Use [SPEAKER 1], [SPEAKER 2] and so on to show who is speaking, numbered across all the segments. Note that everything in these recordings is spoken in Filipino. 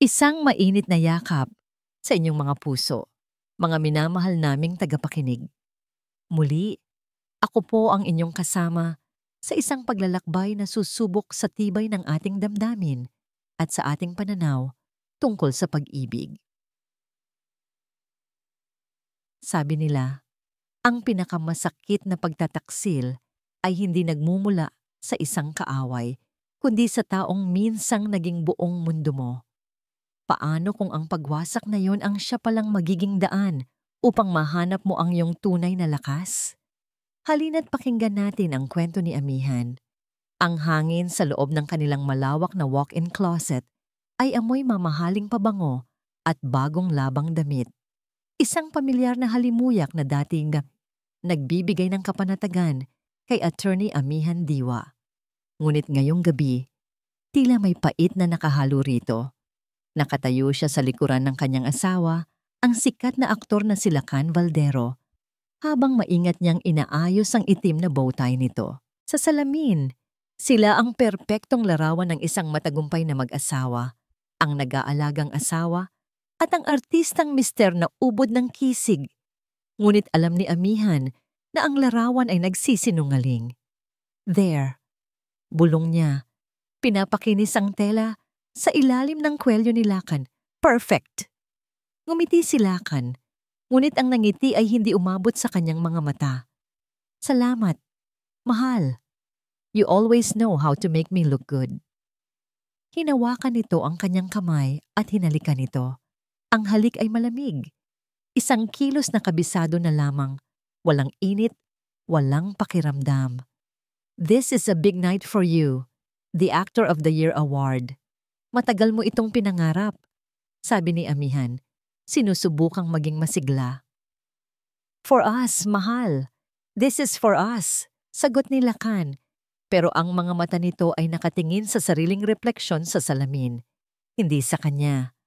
[SPEAKER 1] Isang mainit na yakap sa inyong mga puso, mga minamahal naming tagapakinig. Muli, ako po ang inyong kasama sa isang paglalakbay na susubok sa tibay ng ating damdamin at sa ating pananaw tungkol sa pag-ibig. Sabi nila, ang pinakamasakit na pagtataksil ay hindi nagmumula sa isang kaaway, kundi sa taong minsang naging buong mundo mo. Paano kung ang pagwasak na yon ang siya palang magiging daan upang mahanap mo ang iyong tunay na lakas? Halina't pakinggan natin ang kwento ni Amihan. Ang hangin sa loob ng kanilang malawak na walk-in closet ay amoy mamahaling pabango at bagong labang damit. Isang pamilyar na halimuyak na dating nagbibigay ng kapanatagan kay Attorney Amihan Diwa. Ngunit ngayong gabi, tila may pait na nakahalo rito. Nakatayo siya sa likuran ng kanyang asawa, ang sikat na aktor na si Lacan Valdero, habang maingat niyang inaayos ang itim na bowtie nito. Sa salamin, sila ang perpektong larawan ng isang matagumpay na mag-asawa, ang nag-aalagang asawa, at ang artistang mister na ubod ng kisig. Ngunit alam ni Amihan na ang larawan ay nagsisinungaling. There, bulong niya, pinapakinis ang tela sa ilalim ng kwelyo ni Lacan. Perfect! Ngumiti si Lacan, ngunit ang nangiti ay hindi umabot sa kanyang mga mata. Salamat, mahal. You always know how to make me look good. Hinawakan nito ang kanyang kamay at hinalikan ito. Ang halik ay malamig. Isang kilos na kabisado na lamang. Walang init, walang pakiramdam. This is a big night for you, the Actor of the Year Award. Matagal mo itong pinangarap, sabi ni Amihan, sinusubukang maging masigla. For us, mahal. This is for us, sagot ni Lacan. Pero ang mga mata nito ay nakatingin sa sariling refleksyon sa salamin, hindi sa kanya.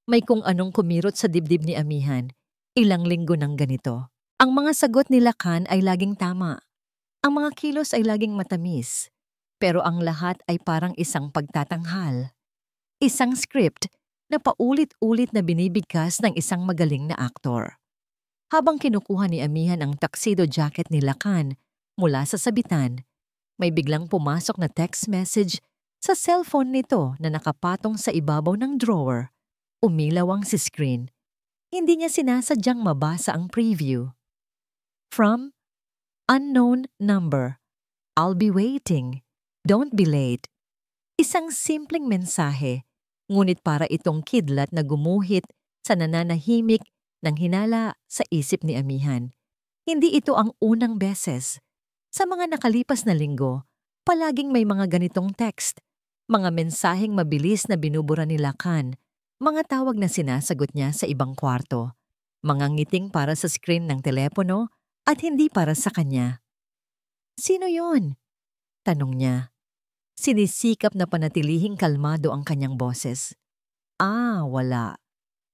[SPEAKER 1] May kung anong kumirot sa dibdib ni Amihan, ilang linggo ng ganito. Ang mga sagot ni Lacan ay laging tama. Ang mga kilos ay laging matamis. Pero ang lahat ay parang isang pagtatanghal. Isang script na paulit-ulit na binibigkas ng isang magaling na aktor. Habang kinukuha ni Amihan ang tuxedo jacket ni Lacan mula sa sabitan, may biglang pumasok na text message sa cellphone nito na nakapatong sa ibabaw ng drawer. Umilaw ang si screen. Hindi niya sinasadyang mabasa ang preview. From unknown number. I'll be waiting. Don't be late. Isang simpleng mensahe, ngunit para itong kidlat na gumuhit sa nananahimik ng hinala sa isip ni Amihan. Hindi ito ang unang beses. Sa mga nakalipas na linggo, palaging may mga ganitong text, mga mensaheng mabilis na binubura ni Lacan, mga tawag na sinasagot niya sa ibang kwarto, mga ngiting para sa screen ng telepono at hindi para sa kanya. Sino yun? Tanong niya. Sinisikap na panatilihing kalmado ang kanyang boses. Wala.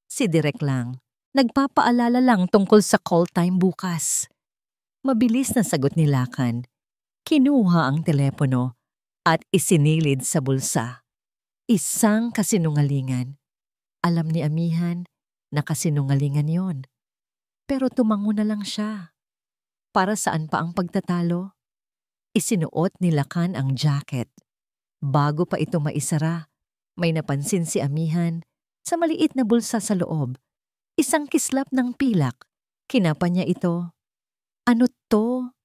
[SPEAKER 1] Si Direk lang. Nagpapaalala lang tungkol sa call time bukas. Mabilis na sagot ni Lacan. Kinuha ang telepono at isinilid sa bulsa. Isang kasinungalingan. Alam ni Amihan na kasinungalingan yon. Pero tumango na lang siya. Para saan pa ang pagtatalo? Isinuot ni Lacan ang jacket. Bago pa ito maisara, may napansin si Amihan sa maliit na bulsa sa loob. Isang kislap ng pilak. Kinapa niya ito. Ano to?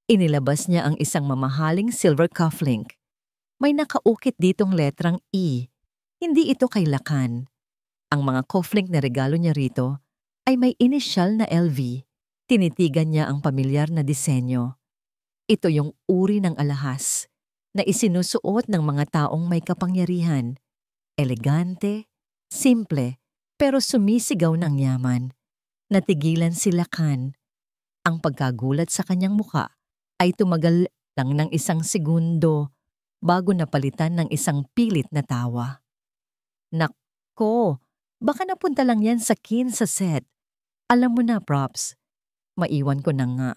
[SPEAKER 1] Inilabas niya ang isang mamahaling silver cufflink. May nakaukit ditong letrang E. Hindi ito kay Lacan. Ang mga cufflink na regalo niya rito ay may inisyal na LV. Tinitigan niya ang pamilyar na disenyo. Ito yung uri ng alahas na isinusuot ng mga taong may kapangyarihan. Elegante, simple, pero sumisigaw ng yaman. Natigilan si Lacan. Ang pagkagulat sa kanyang muka ay tumagal lang ng isang segundo bago napalitan ng isang pilit na tawa. Nako, baka napunta lang yan sa kin sa set. Alam mo na, props. Maiwan ko na nga.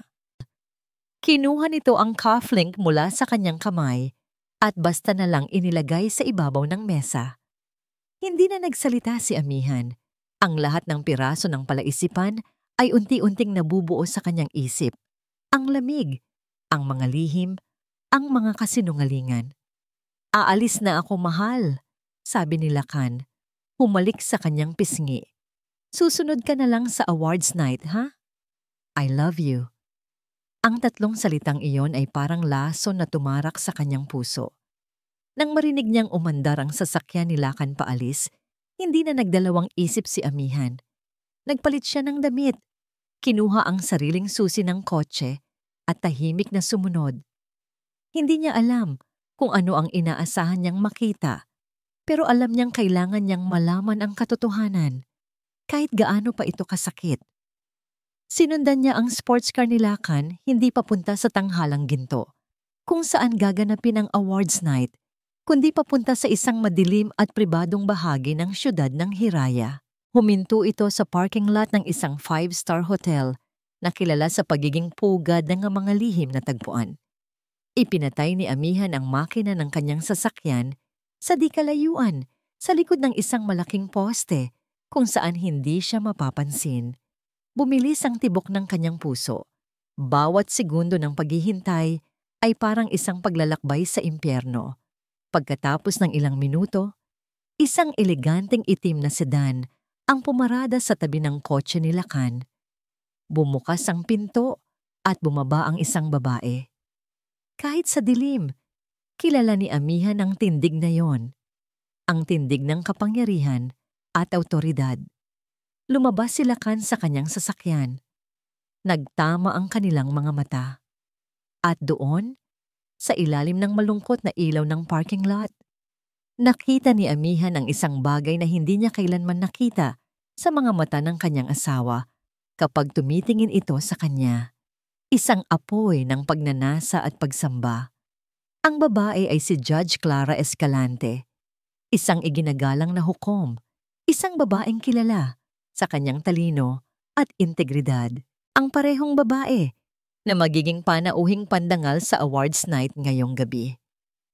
[SPEAKER 1] Kinuha nito ang cufflink mula sa kanyang kamay at basta na lang inilagay sa ibabaw ng mesa. Hindi na nagsalita si Amihan. Ang lahat ng piraso ng palaisipan ay unti-unting nabubuo sa kanyang isip. Ang lamig, ang mga lihim, ang mga kasinungalingan. Aalis na ako, mahal, sabi ni Lakan. Humalik sa kanyang pisngi. Susunod ka na lang sa awards night, ha? I love you. Ang tatlong salitang iyon ay parang laso na tumarak sa kanyang puso. Nang marinig niyang umandar ang sasakyan ni Lakan paalis, hindi na nagdalawang isip si Amihan. Nagpalit siya ng damit, kinuha ang sariling susi ng kotse at tahimik na sumunod. Hindi niya alam kung ano ang inaasahan niyang makita, pero alam niyang kailangan niyang malaman ang katotohanan, kahit gaano pa ito kasakit. Sinundan niya ang sports car ni Lakan hindi papunta sa tanghalang ginto, kung saan gaganapin ang awards night, kundi papunta sa isang madilim at pribadong bahagi ng siyudad ng Hiraya. Huminto ito sa parking lot ng isang 5-star hotel na kilala sa pagiging pugad ng mga lihim na tagpuan. Ipinatay ni Amihan ang makina ng kanyang sasakyan sa di kalayuan sa likod ng isang malaking poste kung saan hindi siya mapapansin. Bumilis ang tibok ng kanyang puso. Bawat segundo ng paghihintay ay parang isang paglalakbay sa impyerno. Pagkatapos ng ilang minuto, isang eleganteng itim na sedan ang pumarada sa tabi ng kotse ni Lakan. Bumukas ang pinto at bumaba ang isang babae. Kahit sa dilim, kilala ni Amihan ang tindig na yon. Ang tindig ng kapangyarihan at awtoridad. Lumabas si Lakan sa kanyang sasakyan. Nagtama ang kanilang mga mata. At doon, sa ilalim ng malungkot na ilaw ng parking lot, nakita ni Amihan ang isang bagay na hindi niya kailanman nakita sa mga mata ng kanyang asawa kapag tumitingin ito sa kanya. Isang apoy ng pagnanasa at pagsamba. Ang babae ay si Judge Clara Escalante, isang iginagalang na hukom, isang babaeng kilala sa kanyang talino at integridad. Ang parehong babae na magiging panauhing pandangal sa awards night ngayong gabi.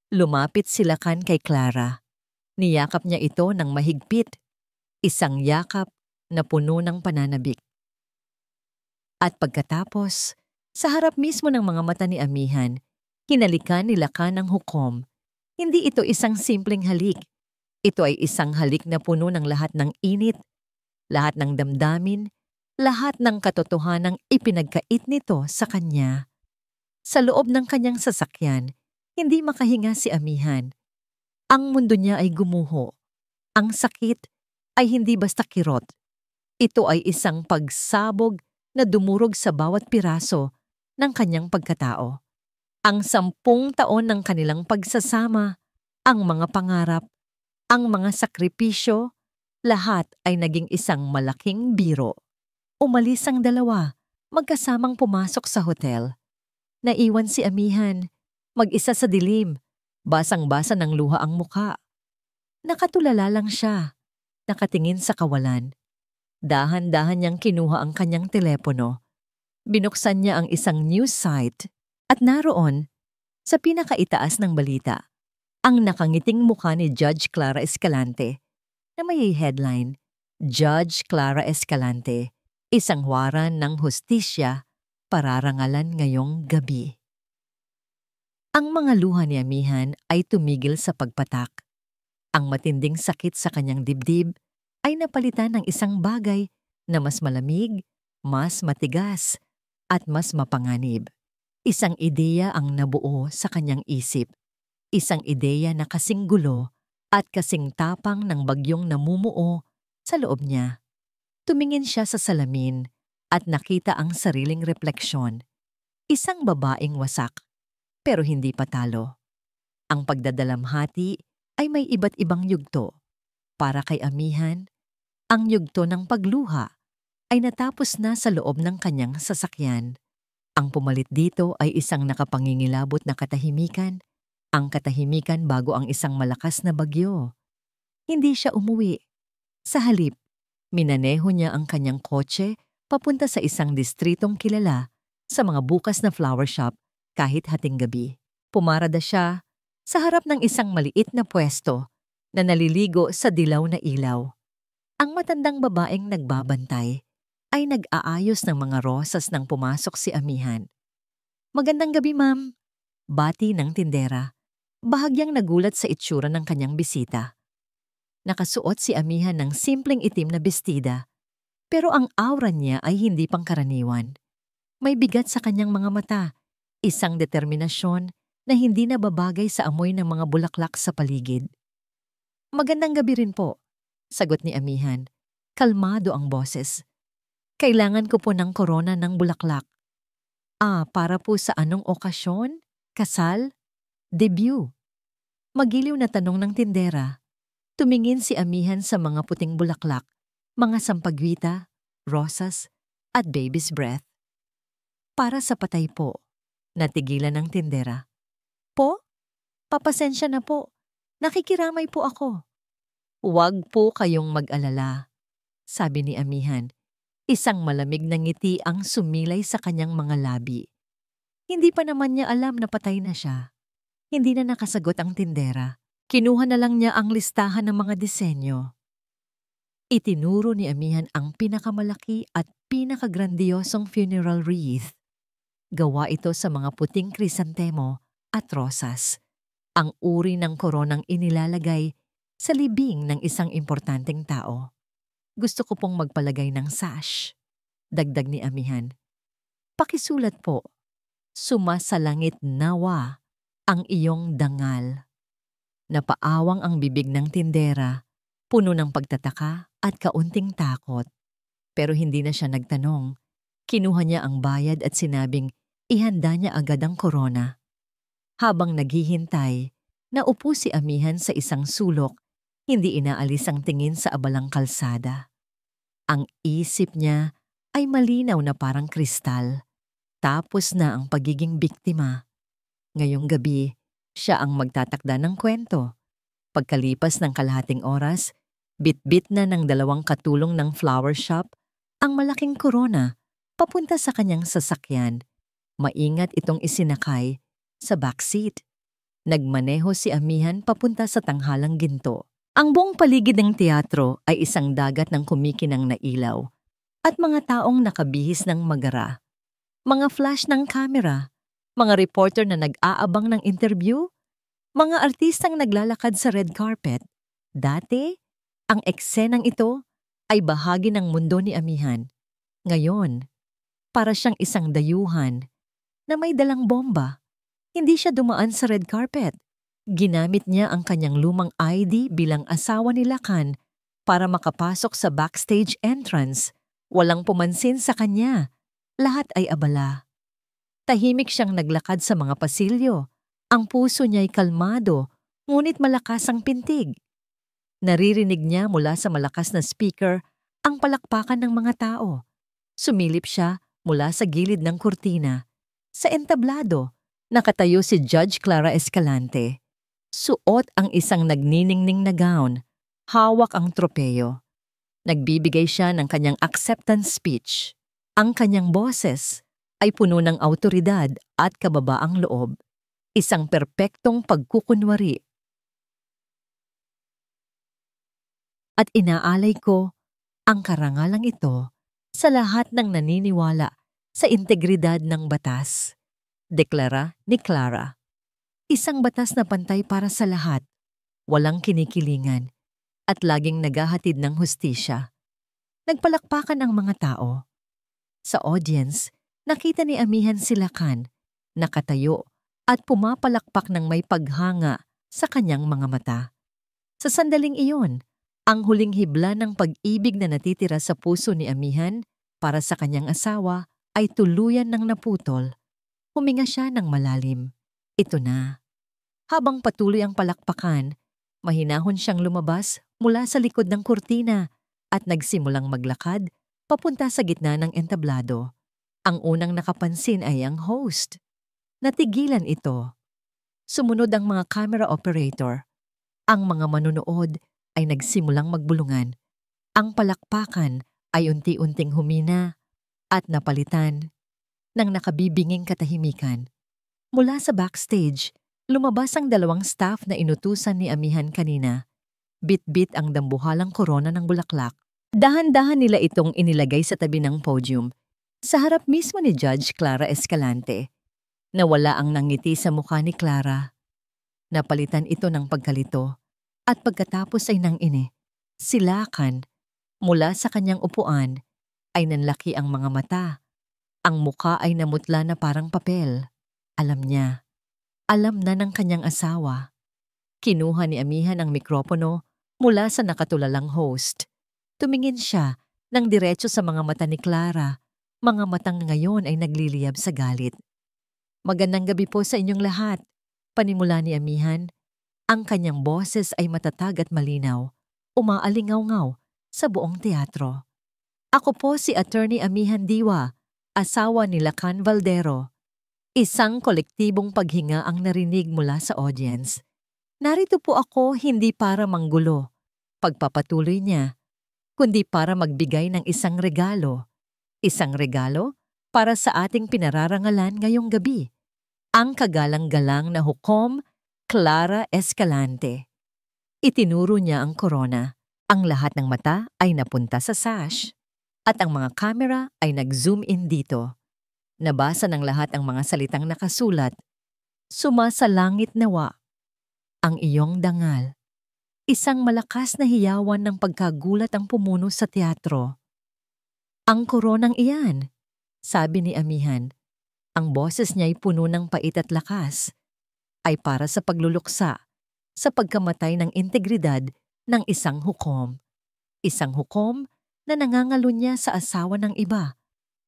[SPEAKER 1] Lumapit si Lakan kay Clara. Niyakap niya ito ng mahigpit, isang yakap na puno ng pananabik. At pagkatapos, sa harap mismo ng mga mata ni Amihan, hinalikan ni Lakan ang hukom. Hindi ito isang simpleng halik. Ito ay isang halik na puno ng lahat ng init, lahat ng damdamin, lahat ng katotohanang ipinagkait nito sa kanya. Sa loob ng kanyang sasakyan, hindi makahinga si Amihan. Ang mundo niya ay gumuho. Ang sakit ay hindi basta kirot. Ito ay isang pagsabog na dumurog sa bawat piraso ng kanyang pagkatao. Ang 10 taon ng kanilang pagsasama, ang mga pangarap, ang mga sakripisyo, lahat ay naging isang malaking biro. Umalis ang dalawa, magkasamang pumasok sa hotel. Naiwan si Amihan, mag-isa sa dilim, basang-basa ng luha ang muka. Nakatulala lang siya, nakatingin sa kawalan. Dahan-dahan niyang kinuha ang kanyang telepono. Binuksan niya ang isang news site at naroon, sa pinakaitaas ng balita, ang nakangiting mukha ni Judge Clara Escalante na may headline, Judge Clara Escalante, isang waran ng hustisya, pararangalan ngayong gabi. Ang mga luha ni Amihan ay tumigil sa pagpatak. Ang matinding sakit sa kanyang dibdib ay napalitan ng isang bagay na mas malamig, mas matigas, at mas mapanganib. Isang ideya ang nabuo sa kanyang isip. Isang ideya na kasing gulo at kasing tapang ng bagyong namumuo sa loob niya. Tumingin siya sa salamin at nakita ang sariling refleksyon. Isang babaeng wasak, pero hindi patalo. Ang pagdadalamhati ay may iba't ibang yugto. Para kay Amihan, ang yugto ng pagluha ay natapos na sa loob ng kanyang sasakyan. Ang pumalit dito ay isang nakapangingilabot na katahimikan, ang katahimikan bago ang isang malakas na bagyo. Hindi siya umuwi. Sa halip, minaneho niya ang kanyang kotse papunta sa isang distritong kilala sa mga bukas na flower shop kahit hating gabi. Pumarada siya sa harap ng isang maliit na pwesto na naliligo sa dilaw na ilaw. Ang matandang babaeng nagbabantay ay nag-aayos ng mga rosas nang pumasok si amihan. "Magandang gabi, ma'am," bati ng tindera. Bahagyang nagulat sa itsura ng kanyang bisita. Nakasuot si amihan ng simpleng itim na bestida, pero ang aura niya ay hindi pangkaraniwan. May bigat sa kanyang mga mata, isang determinasyon na hindi nababagay sa amoy ng mga bulaklak sa paligid. "Magandang gabi rin po," sagot ni amihan. Kalmado ang boses. "Kailangan ko po ng korona ng bulaklak." Para po sa anong okasyon? Kasal? Debut? Magiliw na tanong ng tindera. Tumingin si amihan sa mga puting bulaklak, mga sampagwita, rosas, at baby's breath. "Para sa patay po," natigilan ng tindera. "Po? Papasensya na po. Nakikiramay po ako." "Huwag po kayong mag-alala," sabi ni amihan. Isang malamig na ngiti ang sumilay sa kanyang mga labi. Hindi pa naman niya alam na patay na siya. Hindi na nakasagot ang tindera. Kinuha na lang niya ang listahan ng mga disenyo. Itinuro ni amihan ang pinakamalaki at pinakagrandiosong funeral wreath. Gawa ito sa mga puting krisantemo at rosas. Ang uri ng koronang inilalagay sa libing ng isang importanteng tao. "Gusto ko pong magpalagay ng sash," dagdag ni amihan. "Pakisulat po, sumasalangit nawa ang iyong dangal." Napaawang ang bibig ng tindera, puno ng pagtataka at kaunting takot. Pero hindi na siya nagtanong. Kinuha niya ang bayad at sinabing ihanda niya agad ang korona. Habang naghihintay, naupo si amihan sa isang sulok, hindi inaalis ang tingin sa abalang kalsada. Ang isip niya ay malinaw na parang kristal. Tapos na ang pagiging biktima. Ngayong gabi, siya ang magtatakda ng kwento. Pagkalipas ng kalahating oras, bit-bit na ng 2 katulong ng flower shop ang malaking korona papunta sa kanyang sasakyan. Maingat itong isinakay sa backseat. Nagmaneho si amihan papunta sa tanghalang ginto. Ang buong paligid ng teatro ay isang dagat ng kumikinang na ilaw at mga taong nakabihis ng magara. Mga flash ng kamera, mga reporter na nag-aabang ng interview, mga artistang naglalakad sa red carpet. Dati, ang eksenang ito ay bahagi ng mundo ni amihan. Ngayon, para siyang isang dayuhan na may dalang bomba. Hindi siya dumaan sa red carpet. Ginamit niya ang kanyang lumang ID bilang asawa ni Lacan para makapasok sa backstage entrance. Walang pumansin sa kanya. Lahat ay abala. Tahimik siyang naglakad sa mga pasilyo. Ang puso niya'y kalmado, ngunit malakas ang pintig. Naririnig niya mula sa malakas na speaker ang palakpakan ng mga tao. Sumilip siya mula sa gilid ng kurtina. Sa entablado, nakatayo si Judge Clara Escalante. Suot ang isang nagniningning na gown. Hawak ang tropeyo. Nagbibigay siya ng kanyang acceptance speech. Ang kanyang boses ay puno ng awtoridad at kababaang loob. Isang perpektong pagkukunwari. At inaalay ko ang karangalang ito sa lahat ng naniniwala sa integridad ng batas. Deklara ni Clara. Isang batas na pantay para sa lahat, walang kinikilingan, at laging naghahatid ng hustisya. Nagpalakpakan ang mga tao. Sa audience, nakita ni amihan si Lacan, nakatayo at pumapalakpak ng may paghanga sa kanyang mga mata. Sa sandaling iyon, ang huling hibla ng pag-ibig na natitira sa puso ni amihan para sa kanyang asawa ay tuluyan ng naputol. Huminga siya ng malalim. Ito na. Habang patuloy ang palakpakan, mahinahon siyang lumabas mula sa likod ng kurtina at nagsimulang maglakad papunta sa gitna ng entablado. Ang unang nakapansin ay ang host. Natigilan ito. Sumunod ang mga camera operator. Ang mga manunood ay nagsimulang magbulungan. Ang palakpakan ay unti-unting humina at napalitan ng nakabibinging katahimikan. Mula sa backstage, lumabas ang 2 staff na inutusan ni amihan kanina. Bit-bit ang dambuhalang korona ng bulaklak. Dahan-dahan nila itong inilagay sa tabi ng podium, sa harap mismo ni Judge Clara Escalante. Nawala ang nangiti sa mukha ni Clara. Napalitan ito ng pagkalito, at pagkatapos ay nangini. Silakan, mula sa kanyang upuan, ay nanlaki ang mga mata. Ang mukha ay namutla na parang papel. Alam niya. Alam na ng kanyang asawa. Kinuha ni Amihan ang mikropono mula sa nakatulalang host. Tumingin siya ng diretso sa mga mata ni Clara. Mga matang ngayon ay nagliliyab sa galit. Magandang gabi po sa inyong lahat. Panimula ni Amihan. Ang kanyang boses ay matatag at malinaw. Umaalingaw-ngaw sa buong teatro. Ako po si Attorney Amihan Diwa, asawa ni Lacan Valdero. Isang kolektibong paghinga ang narinig mula sa audience. Narito po ako hindi para manggulo, pagpapatuloy niya, kundi para magbigay ng isang regalo. Isang regalo para sa ating pinararangalan ngayong gabi. Ang kagalang-galang na hukom, Clara Escalante. Itinuro niya ang korona. Ang lahat ng mata ay napunta sa sash. At ang mga kamera ay nag-zoom in dito. Nabasa ng lahat ang mga salitang nakasulat. Sumasalangit nawa ang iyong dangal. Isang malakas na hiyawan ng pagkagulat ang pumuno sa teatro. Ang koronang iyan, sabi ni Amihan. Ang boses niya'y puno ng pait at lakas, ay para sa pagluluksa, sa pagkamatay ng integridad ng isang hukom. Isang hukom na nangangalunya sa asawa ng iba,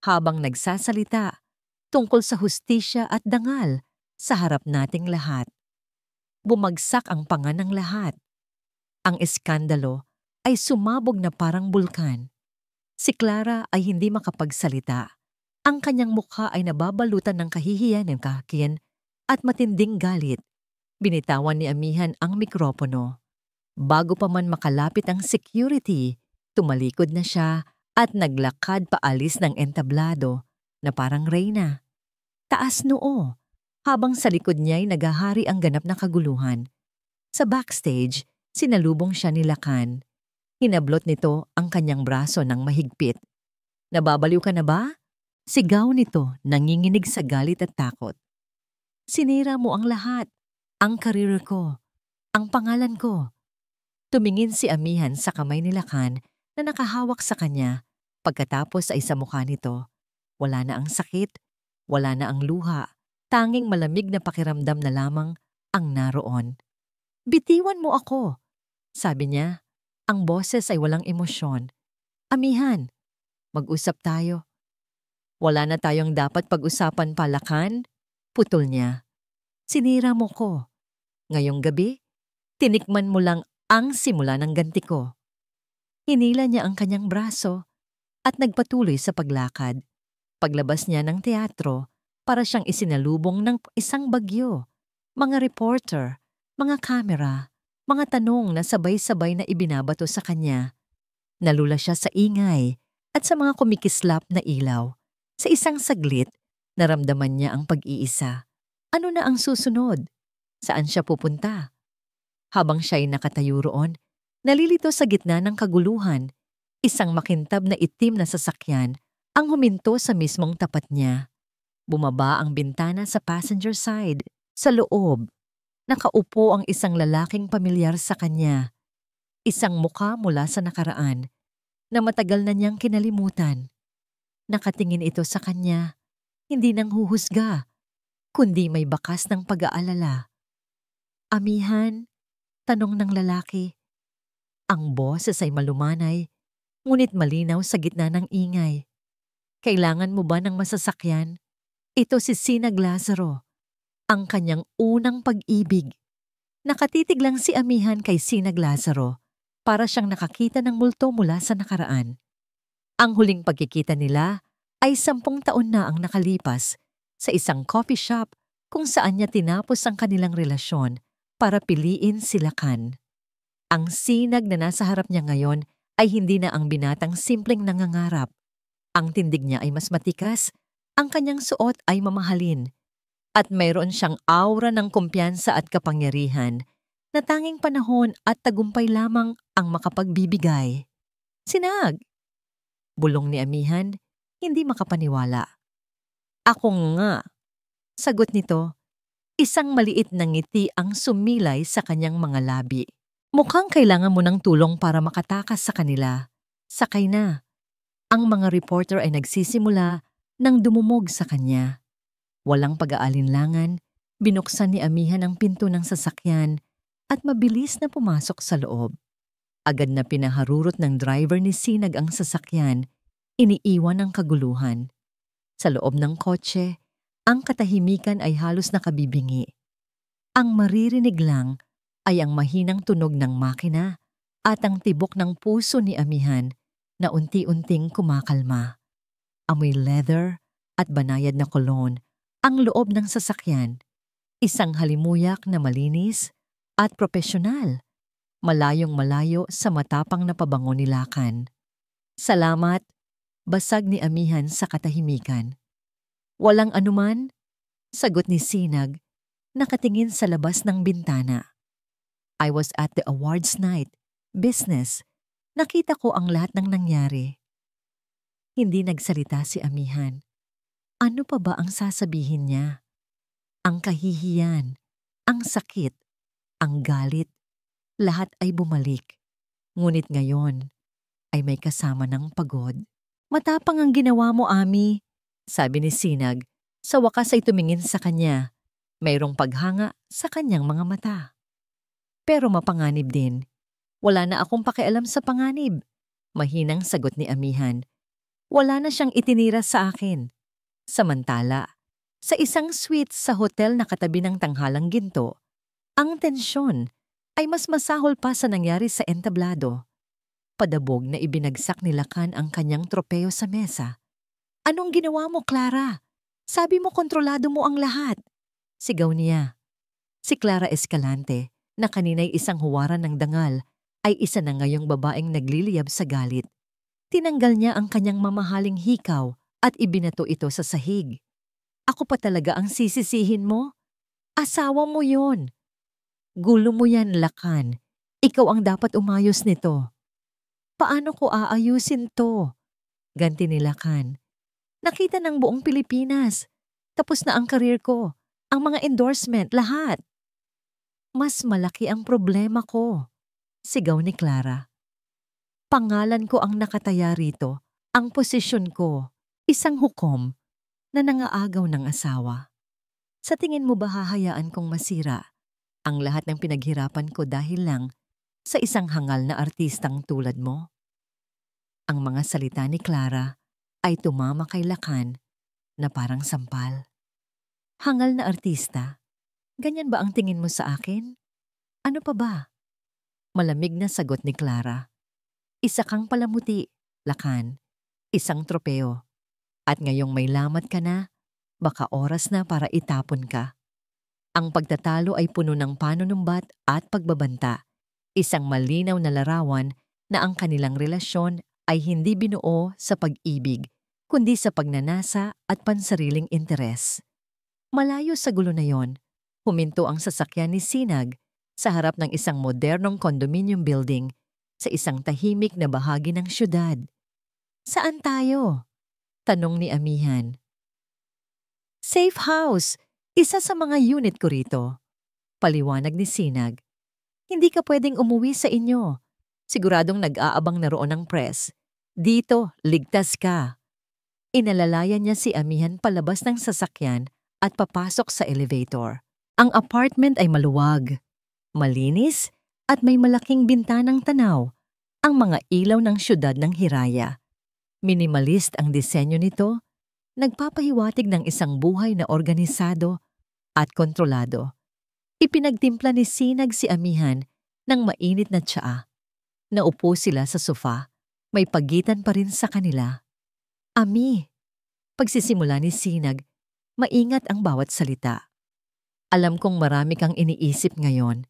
[SPEAKER 1] habang nagsasalita tungkol sa hustisya at dangal sa harap nating lahat. Bumagsak ang panga ng lahat. Ang eskandalo ay sumabog na parang bulkan. Si Clara ay hindi makapagsalita. Ang kanyang mukha ay nababalutan ng kahihiyan ng kahakian at matinding galit. Binitawan ni Amihan ang mikropono. Bago pa man makalapit ang security, tumalikod na siya at naglakad paalis ng entablado na parang reyna. Taas noo, habang sa likod niya'y nagahari ang ganap na kaguluhan. Sa backstage, sinalubong siya ni Lacan. Hinablot nito ang kanyang braso ng mahigpit. Nababaliw ka na ba? Sigaw nito, nanginginig sa galit at takot. Sinira mo ang lahat, ang karir ko, ang pangalan ko. Tumingin si Amihan sa kamay ni Lacan na nakahawak sa kanya. Pagkatapos ay sa mukha nito. Wala na ang sakit, wala na ang luha, tanging malamig na pakiramdam na lamang ang naroon. Bitiwan mo ako, sabi niya. Ang boses ay walang emosyon. Amihan, mag-usap tayo. Wala na tayong dapat pag-usapan pa, Lacan? Putol niya. Sinira mo ko. Ngayong gabi, tinikman mo lang ang simula ng ganti ko. Hinila niya ang kanyang braso at nagpatuloy sa paglakad. Paglabas niya ng teatro, para siyang isinalubong ng isang bagyo. Mga reporter, mga kamera, mga tanong na sabay-sabay na ibinabato sa kanya. Nalula siya sa ingay at sa mga kumikislap na ilaw. Sa isang saglit, naramdaman niya ang pag-iisa. Ano na ang susunod? Saan siya pupunta? Habang siya'y nakatayo roon, nalilito sa gitna ng kaguluhan, isang makintab na itim na sasakyan ang huminto sa mismong tapat niya. Bumaba ang bintana sa passenger side. Sa loob, nakaupo ang isang lalaking pamilyar sa kanya. Isang mukha mula sa nakaraan na matagal na niyang kinalimutan. Nakatingin ito sa kanya, hindi nang huhusga, kundi may bakas ng pag-aalala. Amihan, tanong ng lalaki. Ang boses ay malumanay, ngunit malinaw sa gitna ng ingay. Kailangan mo ba ng masasakyan? Ito si Sinag Lazaro, ang kanyang unang pag-ibig. Nakatitig lang si Amihan kay Sinag Lazaro para siyang nakakita ng multo mula sa nakaraan. Ang huling pagkikita nila ay 10 taon na ang nakalipas sa isang coffee shop kung saan niya tinapos ang kanilang relasyon para piliin si Lacan. Ang sinag na nasa harap niya ngayon ay hindi na ang binatang simpleng nangangarap. Ang tindig niya ay mas matikas, ang kanyang suot ay mamahalin, at mayroon siyang aura ng kumpiyansa at kapangyarihan na tanging panahon at tagumpay lamang ang makapagbibigay. Sinag! Bulong ni amihan, hindi makapaniwala. Ako nga! Sagot nito, isang maliit na ngiti ang sumilay sa kanyang mga labi. Mukhang kailangan mo ng tulong para makatakas sa kanila. Sakay na. Ang mga reporter ay nagsisimula nang dumumog sa kanya. Walang pag-aalinlangan, binuksan ni amihan ang pinto ng sasakyan at mabilis na pumasok sa loob. Agad na pinaharurot ng driver ni Sinag ang sasakyan, iniiwan ang kaguluhan. Sa loob ng kotse, ang katahimikan ay halos nakabibingi. Ang maririnig lang ay ang mahinang tunog ng makina at ang tibok ng puso ni amihan na unti-unting kumakalma. Amoy leather at banayad na cologne ang loob ng sasakyan. Isang halimuyak na malinis at propesyonal. Malayong malayo sa matapang na pabango ni Lakan. Salamat, basag ni amihan sa katahimikan. Walang anuman, sagot ni Sinag, nakatingin sa labas ng bintana. I was at the awards night, business. Nakita ko ang lahat ng nangyari. Hindi nagsalita si amihan. Ano pa ba ang sasabihin niya? Ang kahihiyan, ang sakit, ang galit, lahat ay bumalik. Ngunit ngayon ay may kasama ng pagod. Matapang ang ginawa mo, Ami, sabi ni Sinag. Sa wakas ay tumingin sa kanya. Mayroong paghanga sa kanyang mga mata. Pero mapanganib din. Wala na akong pakialam sa panganib. Mahinang sagot ni amihan. Wala na siyang itinira sa akin. Samantala, sa isang suite sa hotel na katabi ng tanghalang ginto, ang tensyon ay mas masahol pa sa nangyari sa entablado. Padabog na ibinagsak ni Lakan ang kanyang tropeo sa mesa. Anong ginawa mo, Clara? Sabi mo kontrolado mo ang lahat. Sigaw niya. Si Clara Escalante, na kanina'y isang huwaran ng dangal, ay isa na ngayong babaeng nagliliyab sa galit. Tinanggal niya ang kanyang mamahaling hikaw at ibinato ito sa sahig. Ako pa talaga ang sisisihin mo? Asawa mo yon. Gulo mo yan, Lakan. Ikaw ang dapat umayos nito. Paano ko aayusin to? Ganti ni Lakan. Nakita ng buong Pilipinas. Tapos na ang karir ko. Ang mga endorsement, lahat. Mas malaki ang problema ko. Sigaw ni Clara. Pangalan ko ang nakataya rito. Ang posisyon ko. Isang hukom na nangaagaw ng asawa. Sa tingin mo ba hahayaan kong masira ang lahat ng pinaghirapan ko dahil lang sa isang hangal na artistang tulad mo? Ang mga salita ni Clara ay tumama kay Lakan na parang sampal. Hangal na artista? Ganyan ba ang tingin mo sa akin? Ano pa ba? Malamig na sagot ni Clara. Isa kang palamuti, Lakan. Isang tropeo. At ngayong may lamat ka na, baka oras na para itapon ka. Ang pagtatalo ay puno ng panunumbat at pagbabanta. Isang malinaw na larawan na ang kanilang relasyon ay hindi binuo sa pag-ibig, kundi sa pagnanasa at pansariling interes. Malayo sa gulo na yon, huminto ang sasakyan ni Sinag sa harap ng isang modernong condominium building sa isang tahimik na bahagi ng syudad. Saan tayo? Tanong ni amihan. Safe house, isa sa mga unit ko rito. Paliwanag ni Sinag. Hindi ka pwedeng umuwi sa inyo. Siguradong nag-aabang na roon ng press. Dito, ligtas ka. Inalalayan niya si amihan palabas ng sasakyan at papasok sa elevator. Ang apartment ay maluwag, malinis at may malaking bintanang tanaw. Ang mga ilaw ng syudad ng Hiraya. Minimalist ang disenyo nito, nagpapahiwatig ng isang buhay na organisado at kontrolado. Ipinagtimpla ni Sinag si amihan ng mainit na tsaa. Naupo sila sa sofa, may pagitan pa rin sa kanila. Ami, pagsisimula ni Sinag, maingat ang bawat salita. Alam kong marami kang iniisip ngayon,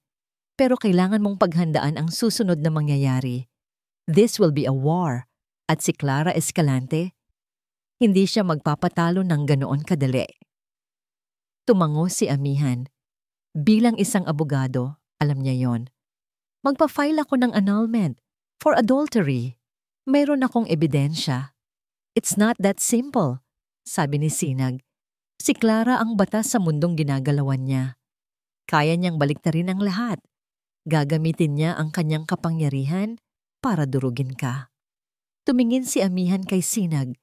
[SPEAKER 1] pero kailangan mong paghandaan ang susunod na mangyayari. This will be a war. At si Clara Escalante, hindi siya magpapatalo ng ganoon kadali. Tumango si amihan. Bilang isang abogado Alam niya yon. Magpa-file ako ng annulment for adultery. Mayroon akong ebidensya. It's not that simple, sabi ni Sinag. Si Clara ang batas sa mundong ginagalawan niya. Kaya niyang baliktarin ang lahat. Gagamitin niya ang kanyang kapangyarihan para durugin ka. Tumingin si Amihan kay Sinag.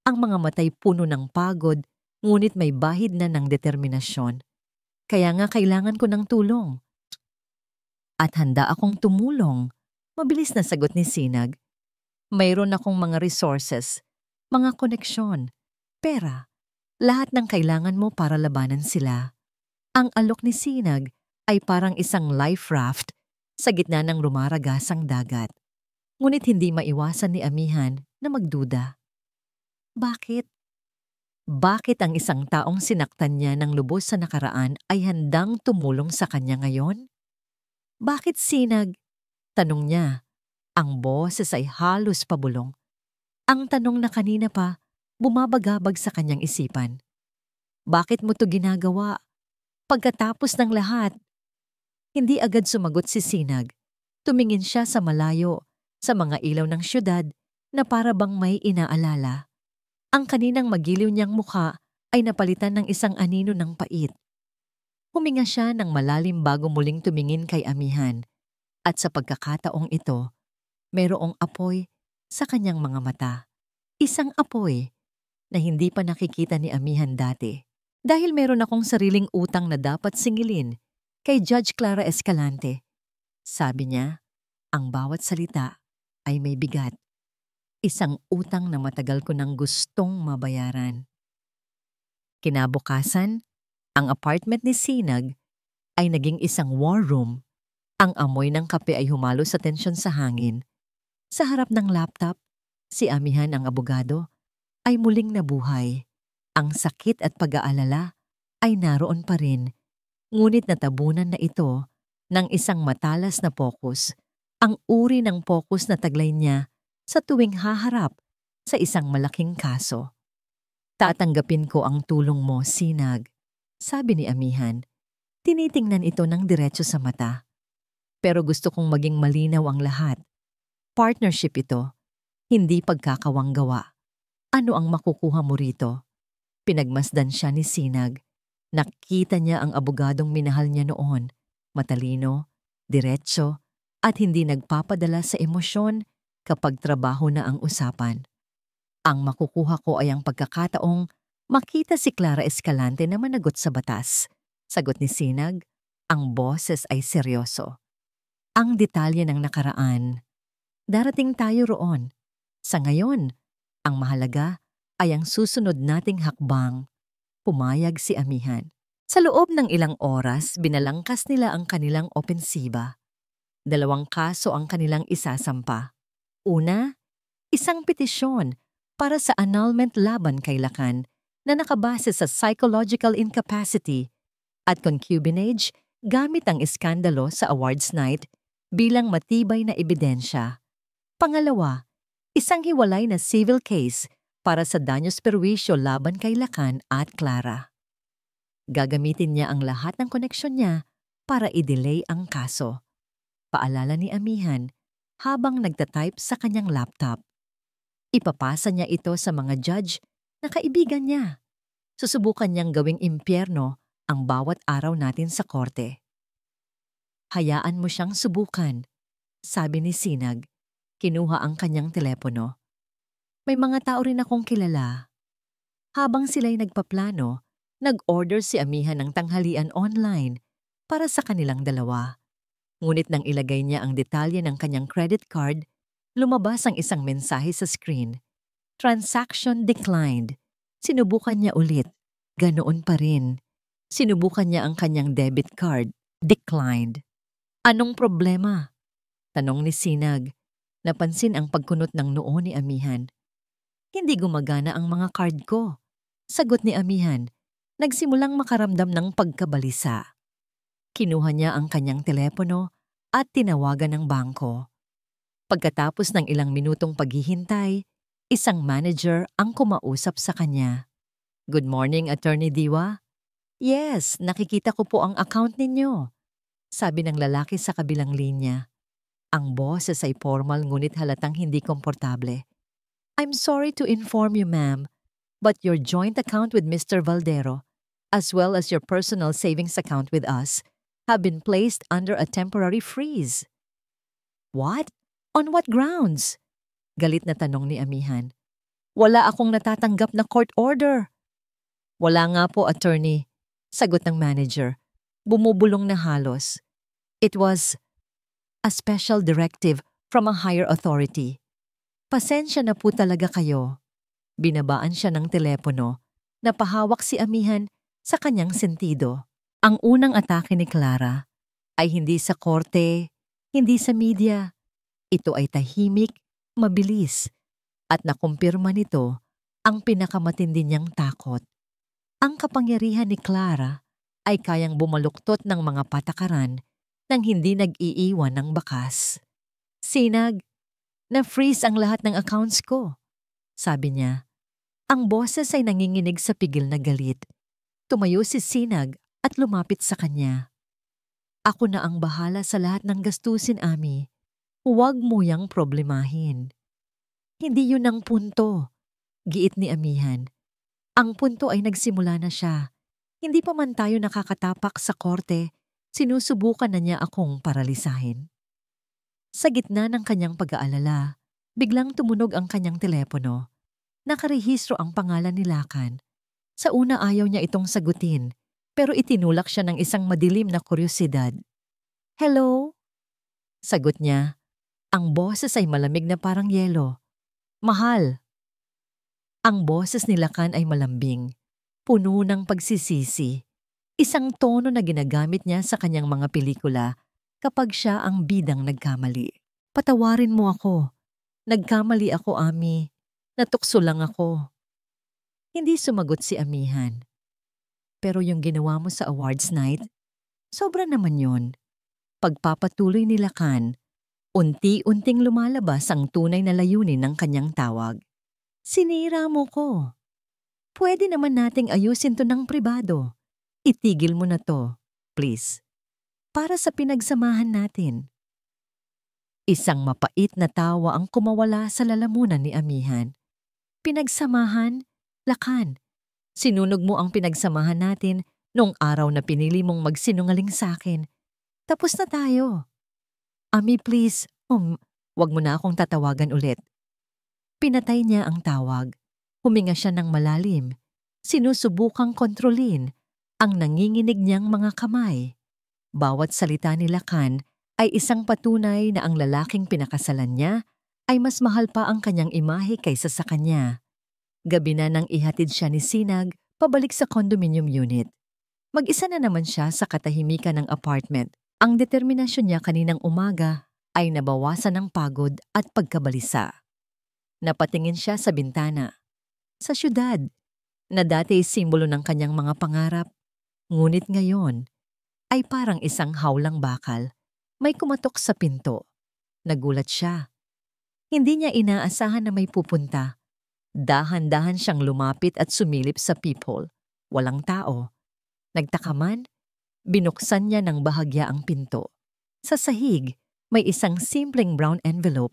[SPEAKER 1] Ang mga matay puno ng pagod, ngunit may bahid na ng determinasyon. Kaya nga kailangan ko ng tulong. At handa akong tumulong. Mabilis na sagot ni Sinag. Mayroon akong mga resources, mga koneksyon, pera. Lahat ng kailangan mo para labanan sila. Ang alok ni Sinag ay parang isang life raft sa gitna ng rumaragasang dagat. Ngunit hindi maiwasan ni Amihan na magduda. Bakit? Bakit ang isang taong sinaktan niya ng lubos sa nakaraan ay handang tumulong sa kanya ngayon? Bakit Sinag? Tanong niya. Ang boses ay halos pabulong. Ang tanong na kanina pa, bumabagabag sa kanyang isipan. Bakit mo to ginagawa? Pagkatapos ng lahat. Hindi agad sumagot si Sinag. Tumingin siya sa malayo, sa mga ilaw ng syudad na para bang may inaalala. Ang kaninang magiliw niyang mukha ay napalitan ng isang anino ng pait. Huminga siya ng malalim bago muling tumingin kay Amihan. At sa pagkakataong ito, mayroong apoy sa kanyang mga mata. Isang apoy na hindi pa nakikita ni Amihan dati. Dahil meron akong sariling utang na dapat singilin kay Judge Clara Escalante. Sabi niya, ang bawat salita ay may bigat. Isang utang na matagal ko nang gustong mabayaran. Kinabukasan, ang apartment ni Sinag ay naging isang war room. Ang amoy ng kape ay humalo sa tensyon sa hangin. Sa harap ng laptop, si Amihan ang abogado ay muling nabuhay. Ang sakit at pag-aalala ay naroon pa rin, ngunit natabunan na ito ng isang matalas na pokus, ang uri ng pokus na taglay niya sa tuwing haharap sa isang malaking kaso. Tatanggapin ko ang tulong mo, Sinag, sabi ni Amihan. Tinitingnan ito ng diretso sa mata. Pero gusto kong maging malinaw ang lahat. Partnership ito, hindi pagkakawanggawa. Ano ang makukuha mo rito? Pinagmasdan siya ni Sinag. Nakita niya ang abogadong minahal niya noon, matalino, diretso, at hindi nagpapadala sa emosyon kapag trabaho na ang usapan. Ang makukuha ko ay ang pagkakataong makita si Clara Escalante na managot sa batas. Sagot ni Sinag, ang boses ay seryoso. Ang detalye ng nakaraan. Darating tayo roon. Sa ngayon, ang mahalaga ay ang susunod nating hakbang. Pumayag si Amihan. Sa loob ng ilang oras, binalangkas nila ang kanilang opensiba. 2 kaso ang kanilang isasampa. Una, isang petisyon para sa annulment laban kay Lacan na nakabase sa psychological incapacity at concubinage gamit ang iskandalo sa awards night bilang matibay na ebidensya. Pangalawa, isang hiwalay na civil case para sa danyos perwisyo laban kay Lacan at Clara. Gagamitin niya ang lahat ng koneksyon niya para i-delay ang kaso. Paalala ni Amihan habang nagtatype sa kanyang laptop. Ipapasa niya ito sa mga judge na kaibigan niya. Susubukan niyang gawing impyerno ang bawat araw natin sa korte. Hayaan mo siyang subukan, sabi ni Sinag. Kinuha ang kanyang telepono. May mga tao rin akong kilala. Habang sila'y nagpaplano, nag-order si Amihan ng tanghalian online para sa kanilang dalawa. Ngunit nang ilagay niya ang detalye ng kanyang credit card, lumabas ang isang mensahe sa screen. Transaction declined. Sinubukan niya ulit. Ganoon pa rin. Sinubukan niya ang kanyang debit card. Declined. Anong problema? Tanong ni Sinag. Napansin ang pagkunot ng noo ni Amihan. Hindi gumagana ang mga card ko. Sagot ni Amihan. Nagsimulang makaramdam ng pagkabalisa. Kinuha niya ang kanyang telepono at tinawagan ng bangko. Pagkatapos ng ilang minutong paghihintay, isang manager ang kumausap sa kanya. Good morning, Attorney Diwa. Yes, nakikita ko po ang account ninyo. sabi ng lalaki sa kabilang linya. Ang boses ay formal ngunit halatang hindi komportable. I'm sorry to inform you, ma'am, but your joint account with Mr. Valdero, as well as your personal savings account with us, have been placed under a temporary freeze. What? On what grounds? Galit na tanong ni Amihan. Wala akong natatanggap na court order. Wala nga po, attorney, sagot ng manager. Bumubulong na halos. It was a special directive from a higher authority. Pasensya na po talaga kayo. Binabaan siya ng telepono. Napahawak si Amihan sa kanyang sentido. Ang unang atake ni Clara ay hindi sa korte, hindi sa media. Ito ay tahimik, mabilis, at nakumpirma nito ang pinakamatindi niyang takot. Ang kapangyarihan ni Clara ay kayang bumaluktot ng mga patakaran nang hindi nag-iiwan ng bakas. Sinag, na-freeze ang lahat ng accounts ko, sabi niya. Ang boses ay nanginginig sa pigil na galit. Tumayo si Sinag at lumapit sa kanya. Ako na ang bahala sa lahat ng gastusin, Ami. Huwag mo yang problemahin. Hindi yun ang punto, giit ni Amihan. Ang punto ay nagsimula na siya. Hindi pa man tayo nakakatapak sa korte, sinusubukan na niya akong paralisahin. Sa gitna ng kanyang pag-aalala, biglang tumunog ang kanyang telepono. Nakarehistro ang pangalan ni Lakan. Sa una ayaw niya itong sagutin, pero itinulak siya ng isang madilim na kuryosidad. Hello? Sagot niya. Ang boses ay malamig na parang yelo. Mahal. Ang boses ni Lakan ay malambing, puno ng pagsisisi. Isang tono na ginagamit niya sa kanyang mga pelikula kapag siya ang bidang nagkamali. Patawarin mo ako. Nagkamali ako, Ami. Natukso lang ako. Hindi sumagot si Amihan. Pero yung ginawa mo sa awards night, sobra naman yun. Pagpapatuloy ni Lakan, unti-unting lumalabas ang tunay na layunin ng kanyang tawag. Sinira mo ko. Pwede naman nating ayusin to ng pribado. Itigil mo na to, please. Para sa pinagsamahan natin. Isang mapait na tawa ang kumawala sa lalamunan ni Amihan. Pinagsamahan? Lakan. Sinunog mo ang pinagsamahan natin noong araw na pinili mong magsinungaling sa akin. Tapos na tayo. Ami, please. Wag mo na akong tatawagan ulit. Pinatay niya ang tawag. Huminga siya ng malalim. Sinusubukang kontrolin ang nanginginig niyang mga kamay. Bawat salita ni Lakan ay isang patunay na ang lalaking pinakasalan niya ay mas mahal pa ang kanyang imahe kaysa sa kanya. Gabi na nang ihatid siya ni Sinag pabalik sa condominium unit. Mag-isa na naman siya sa katahimikan ng apartment. Ang determinasyon niya kaninang umaga ay nabawasan ng pagod at pagkabalisa. Napatingin siya sa bintana. Sa syudad, na dati simbolo ng kanyang mga pangarap, ngunit ngayon ay parang isang hawlang bakal. May kumatok sa pinto. Nagulat siya. Hindi niya inaasahan na may pupunta. Dahan-dahan siyang lumapit at sumilip sa peephole. Walang tao. Nagtaka man, binuksan niya ng bahagya ang pinto. Sa sahig, may isang simpleng brown envelope.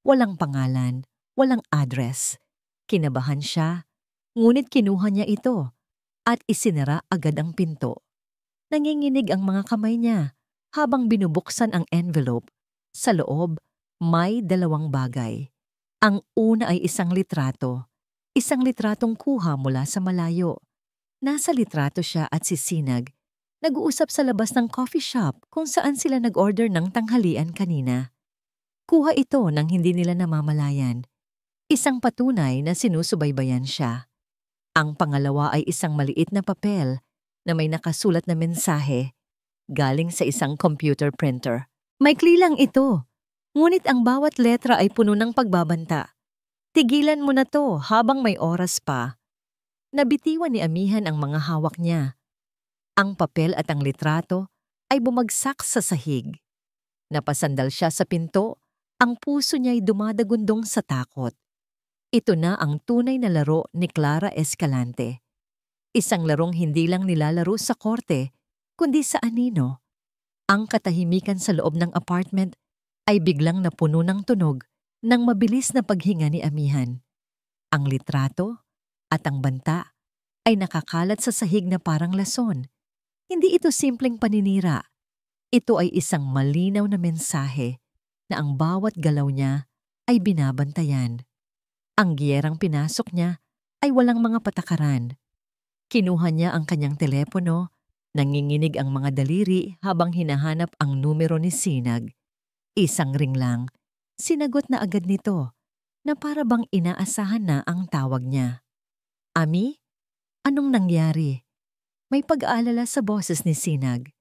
[SPEAKER 1] Walang pangalan, walang address. Kinabahan siya, ngunit kinuha niya ito at isinara agad ang pinto. Nanginginig ang mga kamay niya habang binubuksan ang envelope. Sa loob, may dalawang bagay. Ang una ay isang litrato. Isang litratong kuha mula sa malayo. Nasa litrato siya at si Sinag. Nag-uusap sa labas ng coffee shop kung saan sila nag-order ng tanghalian kanina. Kuha ito nang hindi nila namamalayan. Isang patunay na sinusubaybayan siya. Ang pangalawa ay isang maliit na papel na may nakasulat na mensahe galing sa isang computer printer. Maikli lang ito, ngunit ang bawat letra ay puno ng pagbabanta. Tigilan mo na to habang may oras pa. Nabitiwan ni Amihan ang mga hawak niya. Ang papel at ang litrato ay bumagsak sa sahig. Napasandal siya sa pinto, ang puso niya'y dumadagundong sa takot. Ito na ang tunay na laro ni Clara Escalante. Isang larong hindi lang nilalaro sa korte, kundi sa anino. Ang katahimikan sa loob ng apartment ay biglang napuno ng tunog ng mabilis na paghinga ni Amihan. Ang litrato at ang banta ay nakakalat sa sahig na parang lason. Hindi ito simpleng paninira. Ito ay isang malinaw na mensahe na ang bawat galaw niya ay binabantayan. Ang giyerang pinasok niya ay walang mga patakaran. Kinuha niya ang kanyang telepono, nanginginig ang mga daliri habang hinahanap ang numero ni Sinag. Isang ring lang, sinagot na agad nito na para bang inaasahan na ang tawag niya. Ami, anong nangyari? May pag-aalala sa boses ni Sinag.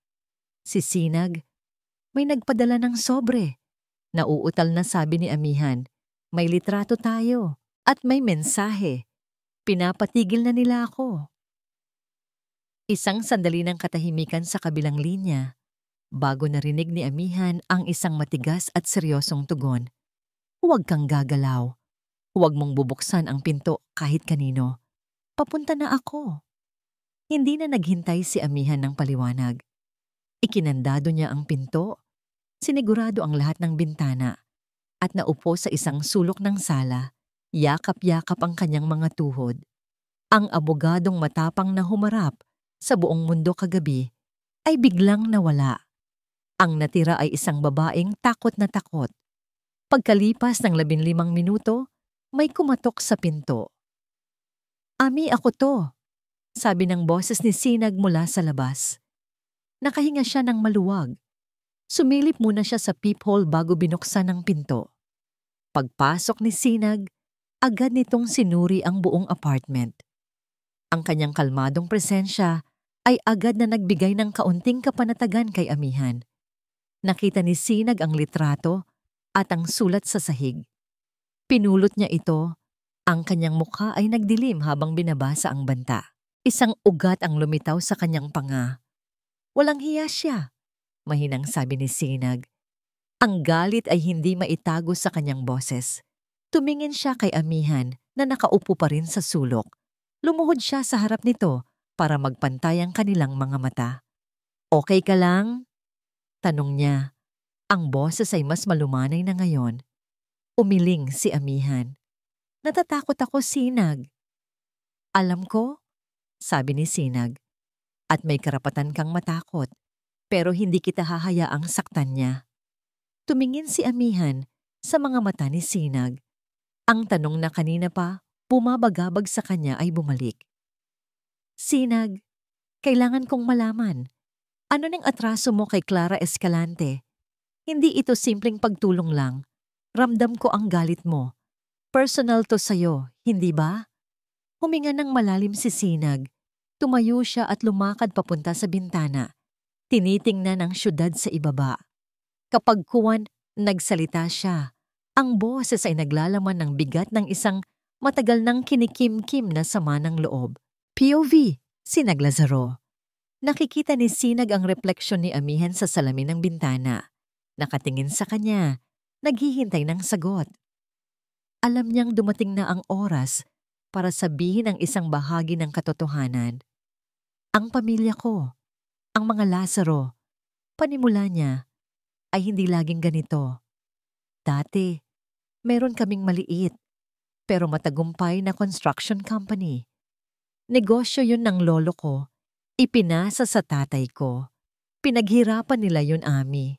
[SPEAKER 1] Si Sinag, may nagpadala ng sobre. Nauutal na sabi ni Amihan, may litrato tayo at may mensahe. Pinapatigil na nila ako. Isang sandali ng katahimikan sa kabilang linya, bago narinig ni Amihan ang isang matigas at seryosong tugon. Huwag kang gagalaw. Huwag mong bubuksan ang pinto kahit kanino. Papunta na ako. Hindi na naghintay si Amihan ng paliwanag. Ikinandado niya ang pinto, sinigurado ang lahat ng bintana, at naupo sa isang sulok ng sala, yakap-yakap ang kanyang mga tuhod. Ang abogadong matapang na humarap sa buong mundo kagabi ay biglang nawala. Ang natira ay isang babaeng takot na takot. Pagkalipas ng 15 minuto, may kumatok sa pinto. Ami, ako to, sabi ng boses ni Sinag mula sa labas. Nakahinga siya ng maluwag. Sumilip muna siya sa peephole bago binuksan ang pinto. Pagpasok ni Sinag, agad nitong sinuri ang buong apartment. Ang kanyang kalmadong presensya ay agad na nagbigay ng kaunting kapanatagan kay Amihan. Nakita ni Sinag ang litrato at ang sulat sa sahig. Pinulot niya ito, ang kanyang mukha ay nagdilim habang binabasa ang banta. Isang ugat ang lumitaw sa kanyang panga. Walang hiya siya, mahinang sabi ni Sinag. Ang galit ay hindi maitago sa kanyang boses. Tumingin siya kay Amihan na nakaupo pa rin sa sulok. Lumuhod siya sa harap nito para magpantay ang kanilang mga mata. Okay ka lang? Tanong niya. Ang boses ay mas malumanay na ngayon. Umiling si Amihan. Natatakot ako, Sinag. Alam ko, sabi ni Sinag, at may karapatan kang matakot, pero hindi kita hahayaang saktan niya. Tumingin si Amihan sa mga mata ni Sinag. Ang tanong na kanina pa bumabagabag sa kanya ay bumalik. Sinag, kailangan kong malaman. Ano nang atraso mo kay Clara Escalante? Hindi ito simpleng pagtulong lang. Ramdam ko ang galit mo. Personal to sa'yo, hindi ba? Huminga ng malalim si Sinag. Tumayo siya at lumakad papunta sa bintana. Tinitingnan ang syudad sa ibaba. Kapag kuwan, nagsalita siya. Ang boses ay naglalaman ng bigat ng isang matagal nang kinikim-kim na sama ng loob. POV, Sinag Lazaro. Nakikita ni Sinag ang refleksyon ni Amihan sa salamin ng bintana. Nakatingin sa kanya, naghihintay ng sagot. Alam niyang dumating na ang oras para sabihin ang isang bahagi ng katotohanan. Ang pamilya ko, ang mga Lazaro, panimula niya, ay hindi laging ganito. Dati, meron kaming maliit, pero matagumpay na construction company. Negosyo yun ng lolo ko, ipinasa sa tatay ko. Pinaghirapan nila yun, Ami.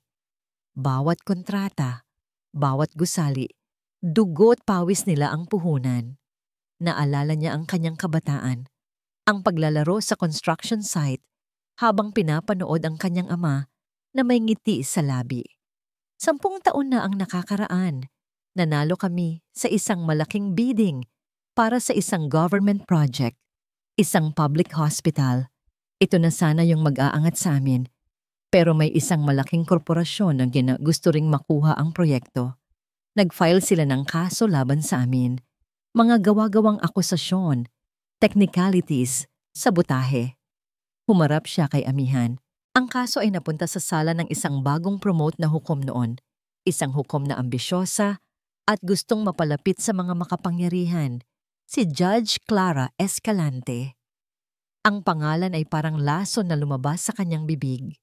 [SPEAKER 1] Bawat kontrata, bawat gusali, dugo't pawis nila ang puhunan. Naalala niya ang kanyang kabataan, ang paglalaro sa construction site habang pinapanood ang kanyang ama na may ngiti sa labi. 10 taon na ang nakakaraan. Nanalo kami sa isang malaking bidding para sa isang government project, isang public hospital. Ito na sana yung mag-aangat sa amin, pero may isang malaking korporasyon na gusto ring makuha ang proyekto. Nag-file sila ng kaso laban sa amin. Mga gawa-gawang akusasyon, technicalities, sabotahe. Humarap siya kay Amihan. Ang kaso ay napunta sa sala ng isang bagong promote na hukom noon. Isang hukom na ambisyosa at gustong mapalapit sa mga makapangyarihan, si Judge Clara Escalante. Ang pangalan ay parang lason na lumabas sa kanyang bibig.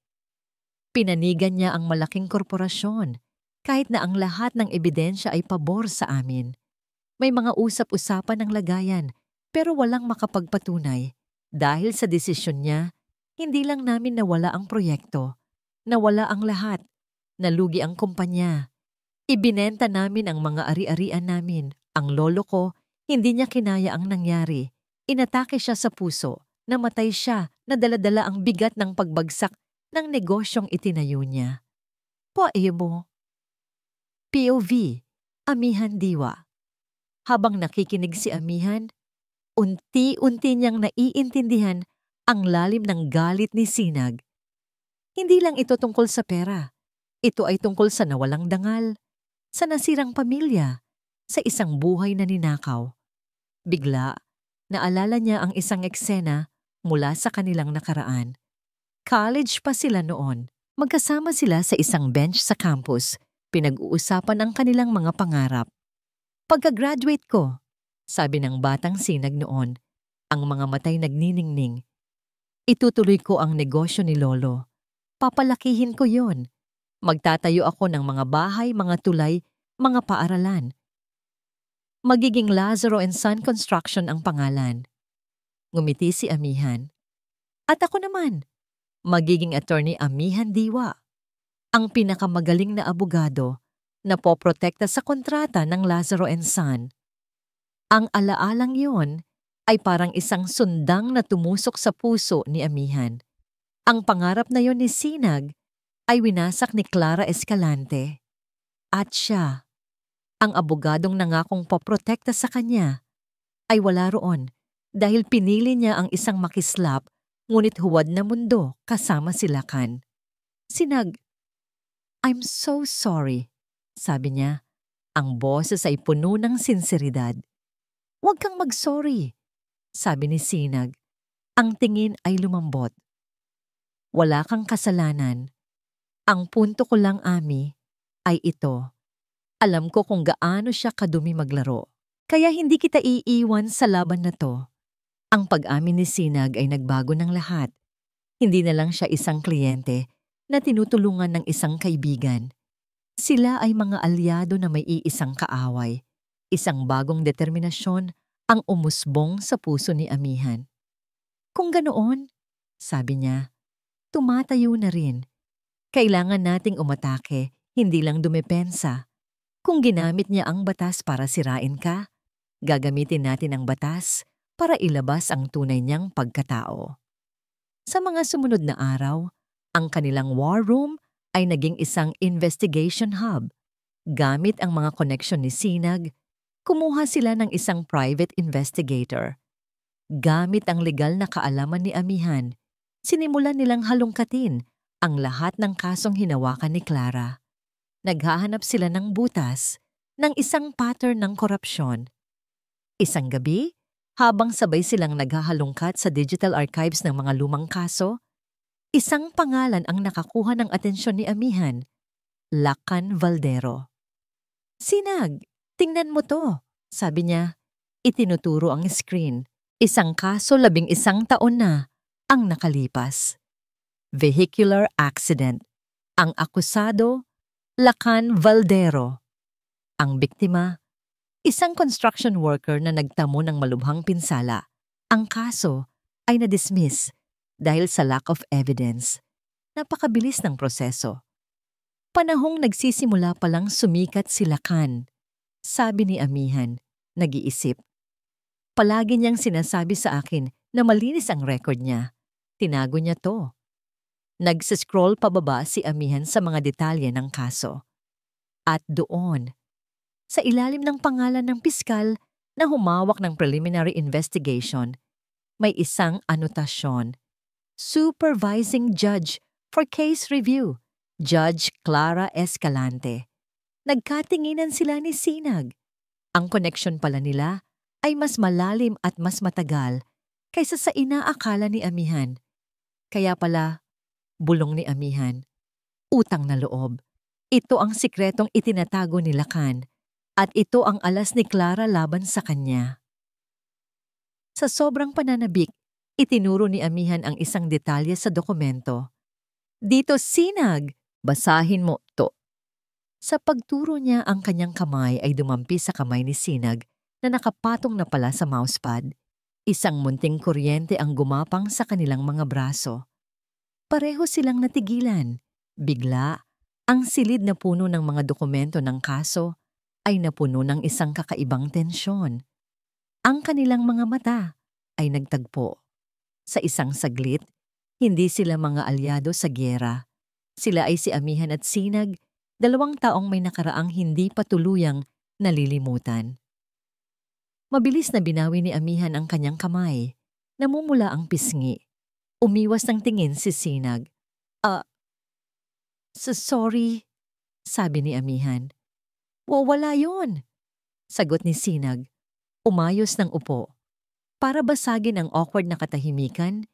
[SPEAKER 1] Pinanigan niya ang malaking korporasyon, kahit na ang lahat ng ebidensya ay pabor sa amin. May mga usap-usapan ng lagayan, pero walang makapagpatunay. Dahil sa desisyon niya, hindi lang namin nawala ang proyekto, nawala ang lahat, nalugi ang kumpanya. Ibinenta namin ang mga ari-arian namin. Ang lolo ko, hindi niya kinaya ang nangyari. Inatake siya sa puso, namatay siya, nadala-dala ang bigat ng pagbagsak ng negosyong itinayo niya. Paebo. POV, Amihan Diwa. Habang nakikinig si Amihan, unti-unti niyang naiintindihan ang lalim ng galit ni Sinag. Hindi lang ito tungkol sa pera. Ito ay tungkol sa nawalang dangal, sa nasirang pamilya, sa isang buhay na ninakaw. Bigla, naalala niya ang isang eksena mula sa kanilang nakaraan. College pa sila noon. Magkasama sila sa isang bench sa campus. Pinag-uusapan ang kanilang mga pangarap. Pagka-graduate ko, sabi ng batang Sinag noon, ang mga matay nagniningning. Itutuloy ko ang negosyo ni Lolo. Papalakihin ko yon. Magtatayo ako ng mga bahay, mga tulay, mga paaralan. Magiging Lazaro and Son Construction ang pangalan. Ngumiti si Amihan. At ako naman, magiging attorney Amihan Diwa. Ang pinakamagaling na abogado na poprotekta sa kontrata ng Lazaro and Son. Ang alaalang yon ay parang isang sundang na tumusok sa puso ni Amihan. Ang pangarap na yon ni Sinag ay winasak ni Clara Escalante. At siya, ang abogadong nangakong poprotekta sa kanya, ay wala roon dahil pinili niya ang isang makislap ngunit huwad na mundo kasama si Lacan. Sinag, I'm so sorry, sabi niya. Ang boses ay puno ng sinseridad. Huwag kang mag-sorry, sabi ni Sinag. Ang tingin ay lumambot. Wala kang kasalanan. Ang punto ko lang, Ami, ay ito. Alam ko kung gaano siya kadumi maglaro. Kaya hindi kita iiwan sa laban na to. Ang pag-amin ni Sinag ay nagbago ng lahat. Hindi na lang siya isang kliyente na tinutulungan ng isang kaibigan. Sila ay mga alyado na may iisang kaaway. Isang bagong determinasyon ang umusbong sa puso ni Amihan. Kung ganoon, sabi niya, tumatayo na rin. Kailangan nating umatake, hindi lang dumepensa. Kung ginamit niya ang batas para sirain ka, gagamitin natin ang batas para ilabas ang tunay niyang pagkatao. Sa mga sumunod na araw, ang kanilang war room ay naging isang investigation hub. Gamit ang mga koneksyon ni Sinag, kumuha sila ng isang private investigator. Gamit ang legal na kaalaman ni Amihan, sinimulan nilang halongkatin ang lahat ng kasong hinawakan ni Clara. Naghahanap sila ng butas ng isang pattern ng korupsyon. Isang gabi, habang sabay silang naghahalongkat sa digital archives ng mga lumang kaso, isang pangalan ang nakakuha ng atensyon ni Amihan, Lacan Valdero. Sinag, tingnan mo to, sabi niya. Itinuturo ang screen. Isang kaso 11 taon na ang nakalipas. Vehicular accident. Ang akusado, Lacan Valdero. Ang biktima, isang construction worker na nagtamo ng malubhang pinsala. Ang kaso ay na-dismiss dahil sa lack of evidence. Napakabilis ng proseso. Panahong nagsisimula palang sumikat si Lacan, sabi ni Amihan, nag-iisip. Palagi niyang sinasabi sa akin na malinis ang record niya. Tinago niya to. Nagsiscroll pababa si Amihan sa mga detalye ng kaso. At doon, sa ilalim ng pangalan ng piskal na humawak ng preliminary investigation, may isang anotasyon. Supervising Judge for Case Review, Judge Clara Escalante. Nagkatinginan sila ni Sinag. Ang koneksyon pala nila ay mas malalim at mas matagal kaysa sa inaakala ni Amihan. Kaya pala, bulong ni Amihan, utang na loob. Ito ang sikretong itinatago ni Lacan at ito ang alas ni Clara laban sa kanya. Sa sobrang pananabik, itinuro ni Amihan ang isang detalye sa dokumento. Dito Sinag, basahin mo to. Sa pagturo niya ang kanyang kamay ay dumampi sa kamay ni Sinag na nakapatong na pala sa mousepad. Isang munting kuryente ang gumapang sa kanilang mga braso. Pareho silang natigilan. Bigla, ang silid na puno ng mga dokumento ng kaso ay napuno ng isang kakaibang tensyon. Ang kanilang mga mata ay nagtagpo. Sa isang saglit, hindi sila mga alyado sa gyera. Sila ay si Amihan at Sinag, 2 taong may nakaraang hindi patuluyang nalilimutan. Mabilis na binawi ni Amihan ang kanyang kamay. Namumula ang pisngi. Umiwas ng tingin si Sinag. Sorry, sabi ni Amihan. Wala yun, sagot ni Sinag. Umayos ng upo. Para basagin ang awkward na katahimikan,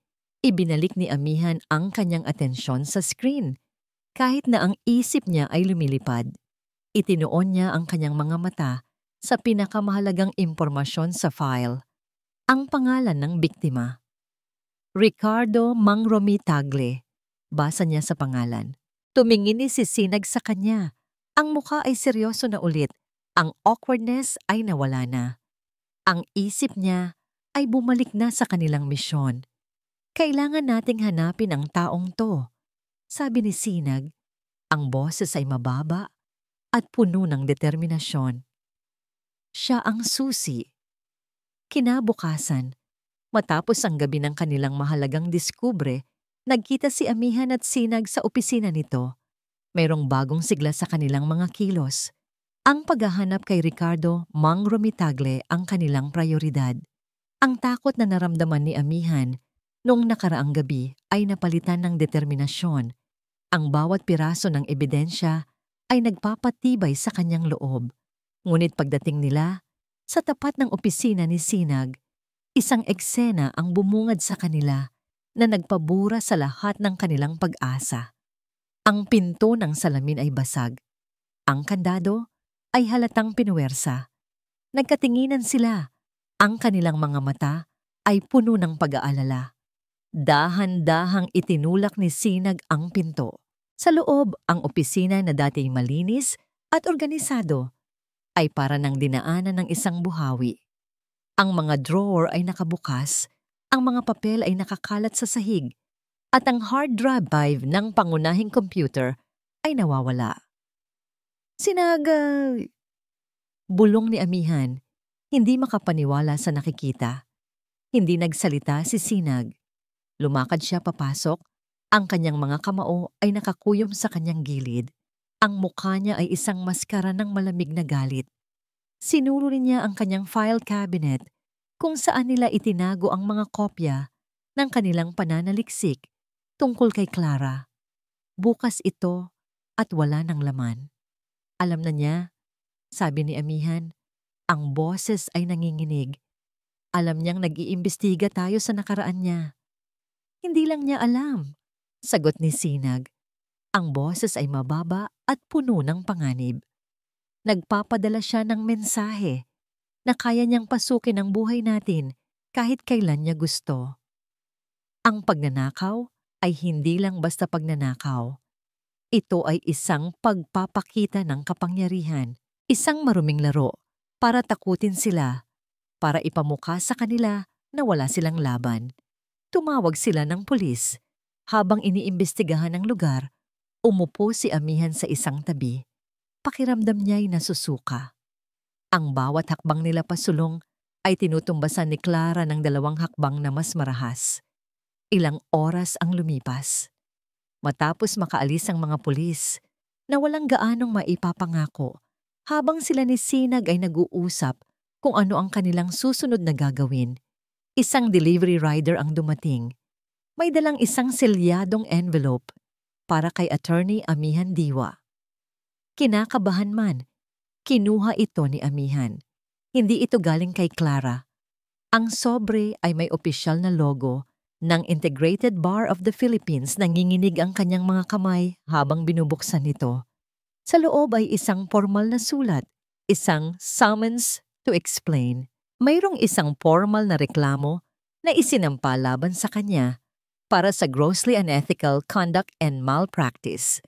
[SPEAKER 1] ibinalik ni Amihan ang kanyang atensyon sa screen. Kahit na ang isip niya ay lumilipad, itinuon niya ang kanyang mga mata sa pinakamahalagang impormasyon sa file. Ang pangalan ng biktima. Ricardo Mangromi Tagle. Basa niya sa pangalan. Tumingin ni si Sinag sa kanya. Ang mukha ay seryoso na ulit. Ang awkwardness ay nawala na. Ang isip niya ay bumalik na sa kanilang misyon. Kailangan nating hanapin ang taong to. Sabi ni Sinag, ang boses ay mababa at puno ng determinasyon. Siya ang susi. Kinabukasan, matapos ang gabi ng kanilang mahalagang diskubre, nagkita si Amihan at Sinag sa opisina nito. Mayroong bagong sigla sa kanilang mga kilos. Ang paghahanap kay Ricardo Mangromi Tagle ang kanilang prioridad. Ang takot na naramdaman ni Amihan noong nakaraang gabi ay napalitan ng determinasyon. Ang bawat piraso ng ebidensya ay nagpapatibay sa kanyang loob. Ngunit pagdating nila, sa tapat ng opisina ni Sinag, isang eksena ang bumungad sa kanila na nagpabura sa lahat ng kanilang pag-asa. Ang pinto ng salamin ay basag. Ang kandado ay halatang pinuwersa. Nagkatinginan sila. Ang kanilang mga mata ay puno ng pag-aalala. Dahan-dahang itinulak ni Sinag ang pinto. Sa loob, ang opisina na dati malinis at organisado ay para ng dinaanan ng isang buhawi. Ang mga drawer ay nakabukas, ang mga papel ay nakakalat sa sahig, at ang hard drive ng pangunahing computer ay nawawala. Sinag, bulong ni Amihan, hindi makapaniwala sa nakikita. Hindi nagsalita si Sinag. Lumakad siya papasok. Ang kanyang mga kamao ay nakakuyom sa kanyang gilid. Ang mukha niya ay isang maskara ng malamig na galit. Sinuro rin niya ang kanyang file cabinet kung saan nila itinago ang mga kopya ng kanilang pananaliksik tungkol kay Clara. Bukas ito at wala ng laman. Alam na niya, sabi ni Amihan, ang boses ay nanginginig. Alam niyang nag-iimbestiga tayo sa nakaraan niya. Hindi lang niya alam, sagot ni Sinag. Ang boses ay mababa at puno ng panganib. Nagpapadala siya ng mensahe na kaya niyang pasukin ang buhay natin kahit kailan niya gusto. Ang pagnanakaw ay hindi lang basta pagnanakaw. Ito ay isang pagpapakita ng kapangyarihan, isang maruming laro para takutin sila, para ipamukha sa kanila na wala silang laban. Tumawag sila ng pulis. Habang iniimbestigahan ang lugar, umupo si Amihan sa isang tabi. Pakiramdam niya'y nasusuka. Ang bawat hakbang nila pasulong ay tinutumbasan ni Clara ng 2 hakbang na mas marahas. Ilang oras ang lumipas. Matapos makaalis ang mga pulis, na walang gaanong maipapangako, habang sila ni Sinag ay nag-uusap kung ano ang kanilang susunod na gagawin. Isang delivery rider ang dumating. May dalang isang selyadong envelope para kay Attorney Amihan Diwa. Kinakabahan man, kinuha ito ni Amihan. Hindi ito galing kay Clara. Ang sobre ay may opisyal na logo ng Integrated Bar of the Philippines. Nanginginig ang kanyang mga kamay habang binubuksan ito. Sa loob ay isang formal na sulat, isang summons to explain. Mayroong isang formal na reklamo na isinampa laban sa kanya para sa grossly unethical conduct and malpractice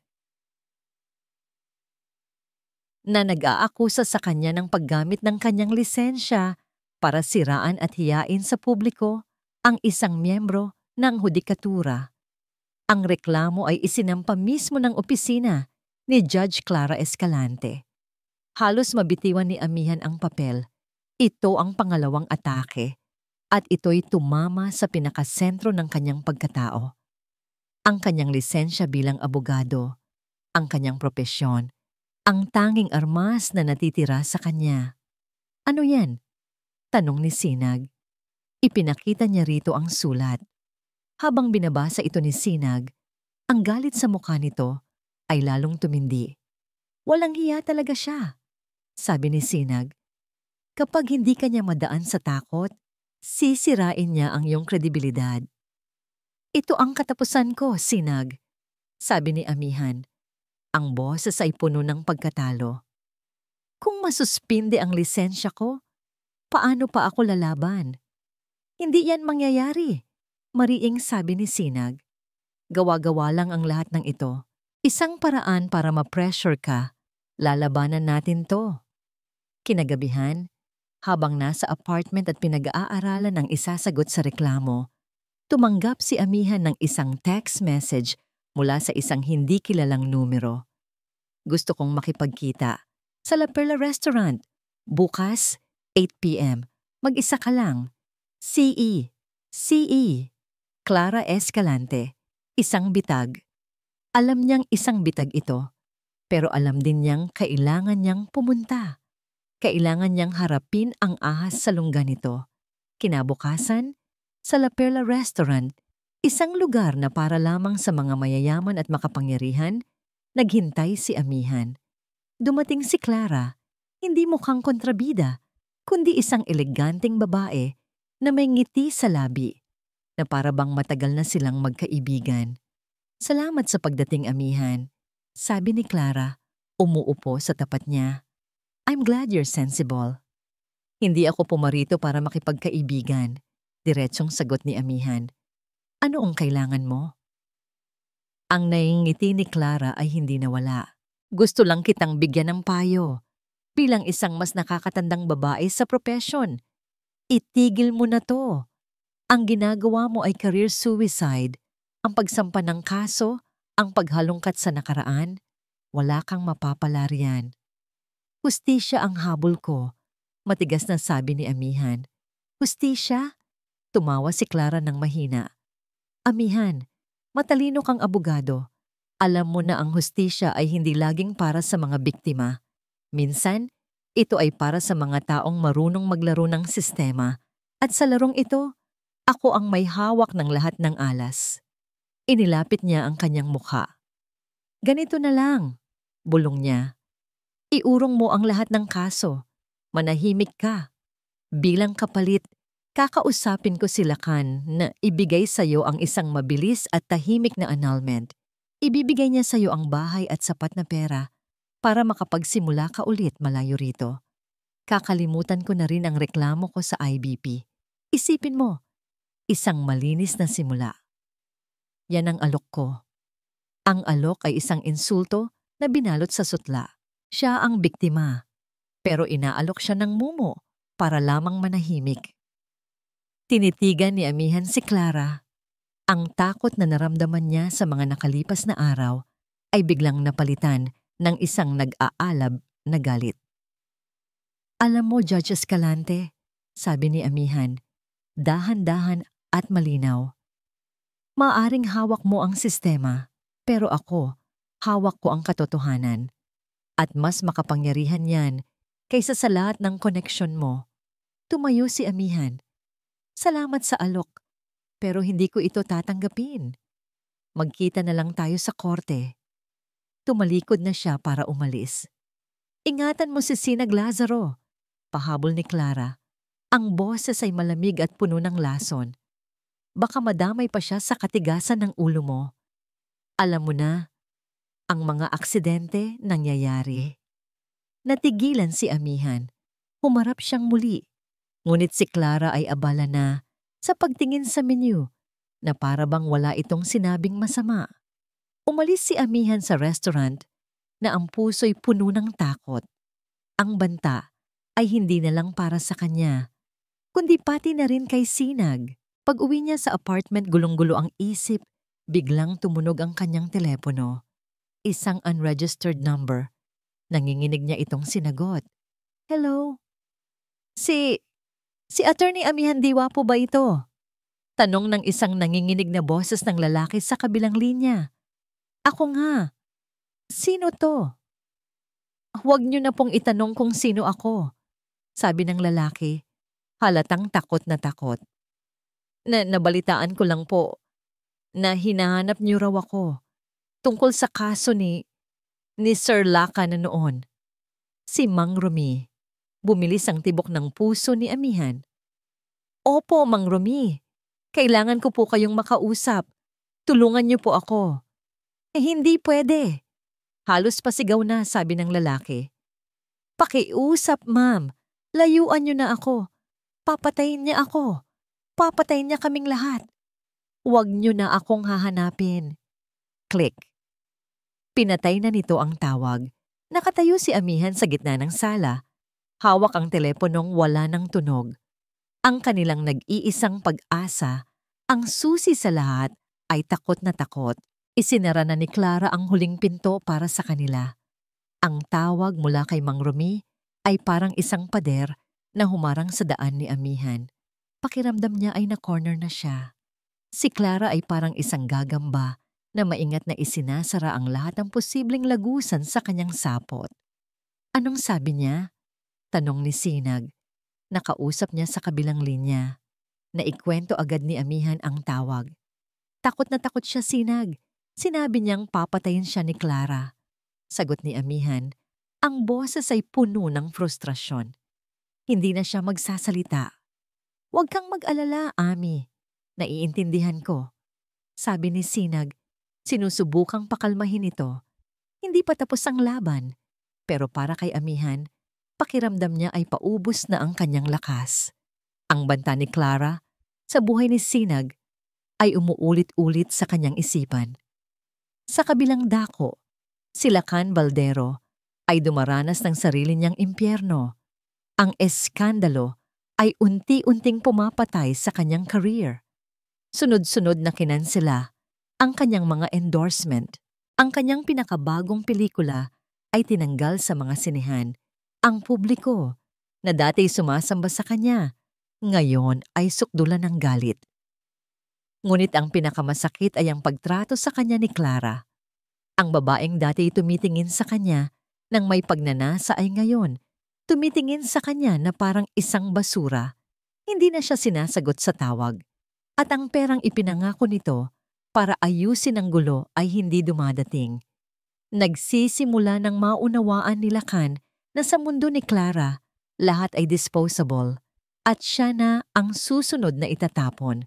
[SPEAKER 1] na nag-aakusa sa kanya ng paggamit ng kanyang lisensya para siraan at hiyain sa publiko ang isang miyembro ng hudikatura. Ang reklamo ay isinampa mismo ng opisina ni Judge Clara Escalante. Halos mabitiwan ni amihan ang papel. Ito ang pangalawang atake at ito'y tumama sa pinakasentro ng kanyang pagkatao. Ang kanyang lisensya bilang abogado, ang kanyang propesyon, ang tanging armas na natitira sa kanya. Ano yan? Tanong ni Sinag. Ipinakita niya rito ang sulat. Habang binabasa ito ni Sinag, ang galit sa mukha nito ay lalong tumindi. Walang hiya talaga siya, sabi ni Sinag. Kapag hindi ka niya madaan sa takot, sisirain niya ang iyong kredibilidad. Ito ang katapusan ko, Sinag, sabi ni amihan. Ang boses ay puno ng pagkatalo. Kung masuspinde ang lisensya ko, paano pa ako lalaban? Hindi yan mangyayari, mariing sabi ni Sinag. Gawa-gawa lang ang lahat ng ito. Isang paraan para ma-pressure ka. Lalabanan natin to. Kinagabihan, habang nasa apartment at pinag-aaralan ang isasagot sa reklamo, tumanggap si amihan ng isang text message mula sa isang hindi kilalang numero. Gusto kong makipagkita sa La Perla Restaurant. Bukas, 8 p.m. Mag-isa ka lang. CE. Clara Escalante. Isang bitag. Alam niyang isang bitag ito, pero alam din niyang kailangan niyang pumunta. Kailangan niyang harapin ang ahas sa lungga nito. Kinabukasan, sa La Perla Restaurant, isang lugar na para lamang sa mga mayayaman at makapangyarihan, naghintay si amihan. Dumating si Clara, hindi mukhang kontrabida, kundi isang eleganteng babae na may ngiti sa labi, na para bang matagal na silang magkaibigan. Salamat sa pagdating, amihan, sabi ni Clara, umuupo sa tapat niya. I'm glad you're sensible. Hindi ako pumarito para makipagkaibigan, diretsong sagot ni amihan. Ano ang kailangan mo? Ang naingiti ni Clara ay hindi nawala. Gusto lang kitang bigyan ng payo. Bilang isang mas nakakatandang babae sa propesyon, itigil mo na to. Ang ginagawa mo ay career suicide. Ang pagsampa ng kaso, ang paghalongkat sa nakaraan, wala kang mapapala riyan. Hustisya ang habol ko, matigas na sabi ni amihan. Hustisya? Tumawa si Clara ng mahina. Amihan, matalino kang abogado. Alam mo na ang hustisya ay hindi laging para sa mga biktima. Minsan, ito ay para sa mga taong marunong maglaro ng sistema. At sa larong ito, ako ang may hawak ng lahat ng alas. Inilapit niya ang kanyang mukha. Ganito na lang, bulong niya. Iurong mo ang lahat ng kaso. Manahimik ka. Bilang kapalit, kakausapin ko si Lacan na ibigay sa iyo ang isang mabilis at tahimik na annulment. Ibibigay niya sa iyo ang bahay at sapat na pera para makapagsimula ka ulit malayo rito. Kakalimutan ko na rin ang reklamo ko sa IBP. Isipin mo, isang malinis na simula. Yan ang alok ko. Ang alok ay isang insulto na binalot sa sutla. Siya ang biktima, pero inaalok siya ng mumo para lamang manahimik. Tinitigan ni amihan si Clara. Ang takot na naramdaman niya sa mga nakalipas na araw ay biglang napalitan ng isang nag-aalab na galit. Alam mo, Judge Escalante, sabi ni amihan, dahan-dahan at malinaw. Maaring hawak mo ang sistema, pero ako, hawak ko ang katotohanan. At mas makapangyarihan yan kaysa sa lahat ng koneksyon mo. Tumayo si amihan. Salamat sa alok, pero hindi ko ito tatanggapin. Magkita na lang tayo sa korte. Tumalikod na siya para umalis. Ingatan mo si Sinag Lazaro, pahabol ni Clara. Ang boses ay malamig at puno ng lason. Baka madamay pa siya sa katigasan ng ulo mo. Alam mo na, ang mga aksidente nangyayari. Natigilan si amihan. Humarap siyang muli. Ngunit si Clara ay abala na sa pagtingin sa menu. na para bang wala itong sinabing masama. Umalis si Amihan sa restaurant na ang puso'y puno ng takot. Ang banta ay hindi na lang para sa kanya, kundi pati na rin kay Sinag. Pag-uwi niya sa apartment, gulong-gulo ang isip, biglang tumunog ang kanyang telepono. Isang unregistered number. Nanginginig niya itong sinagot. Hello? Si Attorney Amihan Diwa po ba ito? Tanong ng isang nanginginig na boses ng lalaki sa kabilang linya. Ako nga. Sino to? Huwag niyo na pong itanong kung sino ako, sabi ng lalaki, halatang takot na takot. Nabalitaan ko lang po na hinahanap niyo raw ako tungkol sa kaso ni Sir Laka na noon. Si Mang Romy. Bumilis ang tibok ng puso ni Amihan. Opo, Mang Romy. Kailangan ko po kayong makausap. Tulungan niyo po ako. Hindi pwede. Halos pasigaw na, sabi ng lalaki. Pakiusap, ma'am. Layuan niyo na ako. Papatayin niya ako. Papatayin niya kaming lahat. Huwag niyo na akong hahanapin. Click. Pinatay na nito ang tawag. Nakatayo si Amihan sa gitna ng sala. Hawak ang teleponong wala ng tunog. Ang kanilang nag-iisang pag-asa, ang susi sa lahat, ay takot na takot. Isinara na ni Clara ang huling pinto para sa kanila. Ang tawag mula kay Mang Romy ay parang isang pader na humarang sa daan ni Amihan. Pakiramdam niya ay na-corner na siya. Si Clara ay parang isang gagamba na maingat na isinasara ang lahat ng posibleng lagusan sa kanyang sapot. Anong sabi niya? Tanong ni Sinag. Nakausap niya sa kabilang linya. Naikwento agad ni Amihan ang tawag. Takot na takot siya, Sinag. Sinabi niyang papatayin siya ni Clara. Sagot ni Amihan, ang boses ay puno ng frustrasyon. Hindi na siya magsasalita. Huwag kang mag-alala, Ami. Naiintindihan ko. Sabi ni Sinag, sinusubukang pakalmahin ito. Hindi pa tapos ang laban. Pero para kay Amihan, pakiramdam niya ay paubos na ang kanyang lakas. Ang banta ni Clara sa buhay ni Sinag ay umuulit-ulit sa kanyang isipan. Sa kabilang dako, si Lacan Baldero ay dumaranas ng sarili niyang impyerno. Ang eskandalo ay unti-unting pumapatay sa kanyang career. Sunod-sunod na kinansela ang kanyang mga endorsement. Ang kanyang pinakabagong pelikula ay tinanggal sa mga sinehan. Ang publiko na dati sumasamba sa kanya, ngayon ay sukdulan ng galit. Ngunit ang pinakamasakit ay ang pagtrato sa kanya ni Clara. Ang babaeng dati tumitingin sa kanya nang may pagnanasa ay ngayon tumitingin sa kanya na parang isang basura. Hindi na siya sinasagot sa tawag. At ang perang ipinangako nito para ayusin ang gulo ay hindi dumadating. Nagsisimula ng maunawaan ni Lacan na sa mundo ni Clara, lahat ay disposable at siya na ang susunod na itatapon.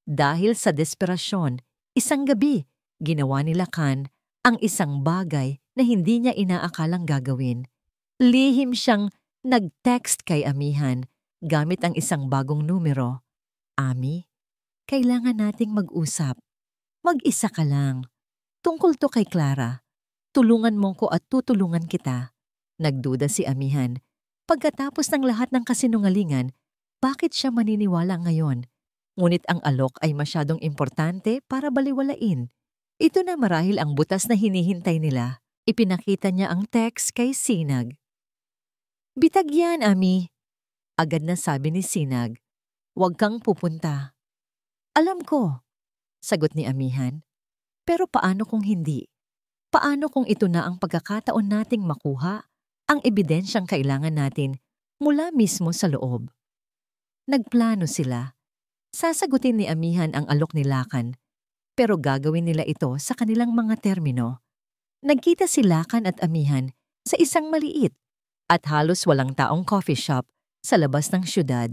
[SPEAKER 1] Dahil sa desperasyon, isang gabi, ginawa ni Lacan ang isang bagay na hindi niya inaakalang gagawin. Lihim siyang nag-text kay Amihan gamit ang isang bagong numero. Ami, kailangan nating mag-usap. Mag-isa ka lang. Tungkol to kay Clara. Tulungan mo ko at tutulungan kita. Nagduda si Amihan. Pagkatapos ng lahat ng kasinungalingan, bakit siya maniniwala ngayon? Ngunit ang alok ay masyadong importante para baliwalain. Ito na marahil ang butas na hinihintay nila. Ipinakita niya ang text kay Sinag. Bitag yan, Ami. Agad na sabi ni Sinag. Huwag kang pupunta. Alam ko, sagot ni Amihan. Pero paano kung hindi? Paano kung ito na ang pagkakataon nating makuha ang ebidensyang kailangan natin mula mismo sa loob? Nagplano sila. Sasagutin ni Amihan ang alok ni Lacan, pero gagawin nila ito sa kanilang mga termino. Nagkita si Lacan at Amihan sa isang maliit at halos walang taong coffee shop sa labas ng syudad.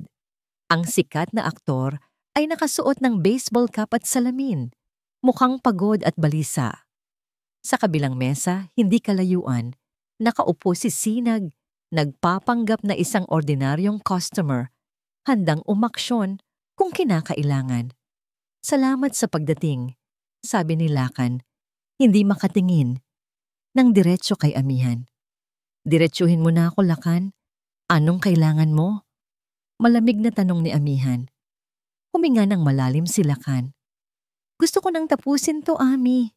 [SPEAKER 1] Ang sikat na aktor ay nakasuot ng baseball cap at salamin, mukhang pagod at balisa. Sa kabilang mesa, hindi kalayuan, nakaupo si Sinag, nagpapanggap na isang ordinaryong customer, handang umaksyon kung kinakailangan. Salamat sa pagdating, sabi ni Lakan, hindi makatingin, nang diretso kay Amihan. Diretsuhin mo na ako, Lakan. Anong kailangan mo? Malamig na tanong ni Amihan. Huminga ng malalim si Lakan. Gusto ko nang tapusin to, Ami.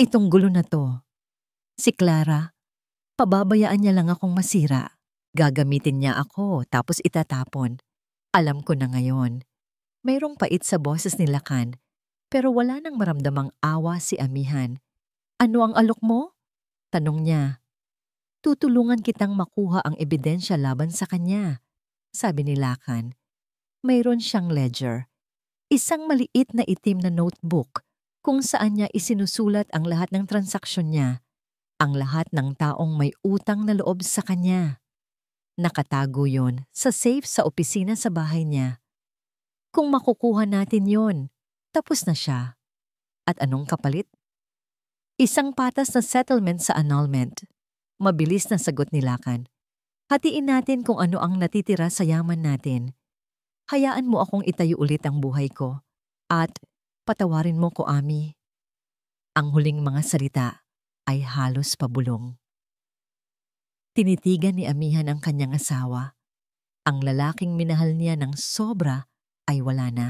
[SPEAKER 1] Itong gulo na to. Si Clara, pababayaan niya lang akong masira. Gagamitin niya ako tapos itatapon. Alam ko na ngayon. Mayroong pait sa boses ni Lakan, pero wala nang maramdamang awa si Amihan. Ano ang alok mo? Tanong niya. Tutulungan kitang makuha ang ebidensya laban sa kanya, sabi ni Lakan. Mayroon siyang ledger. Isang maliit na itim na notebook kung saan niya isinusulat ang lahat ng transaksyon niya, ang lahat ng taong may utang na loob sa kanya. Nakatago yon sa safe sa opisina sa bahay niya. Kung makukuha natin yon, tapos na siya. At anong kapalit? Isang patas na settlement sa annulment. Mabilis na sagot ni Lakan. Hatiin natin kung ano ang natitira sa yaman natin. Hayaan mo akong itayo ulit ang buhay ko. At patawarin mo ko, Ami. Ang huling mga salita ay halos pabulong. Tinitigan ni Amihan ang kanyang asawa. Ang lalaking minahal niya ng sobra ay wala na.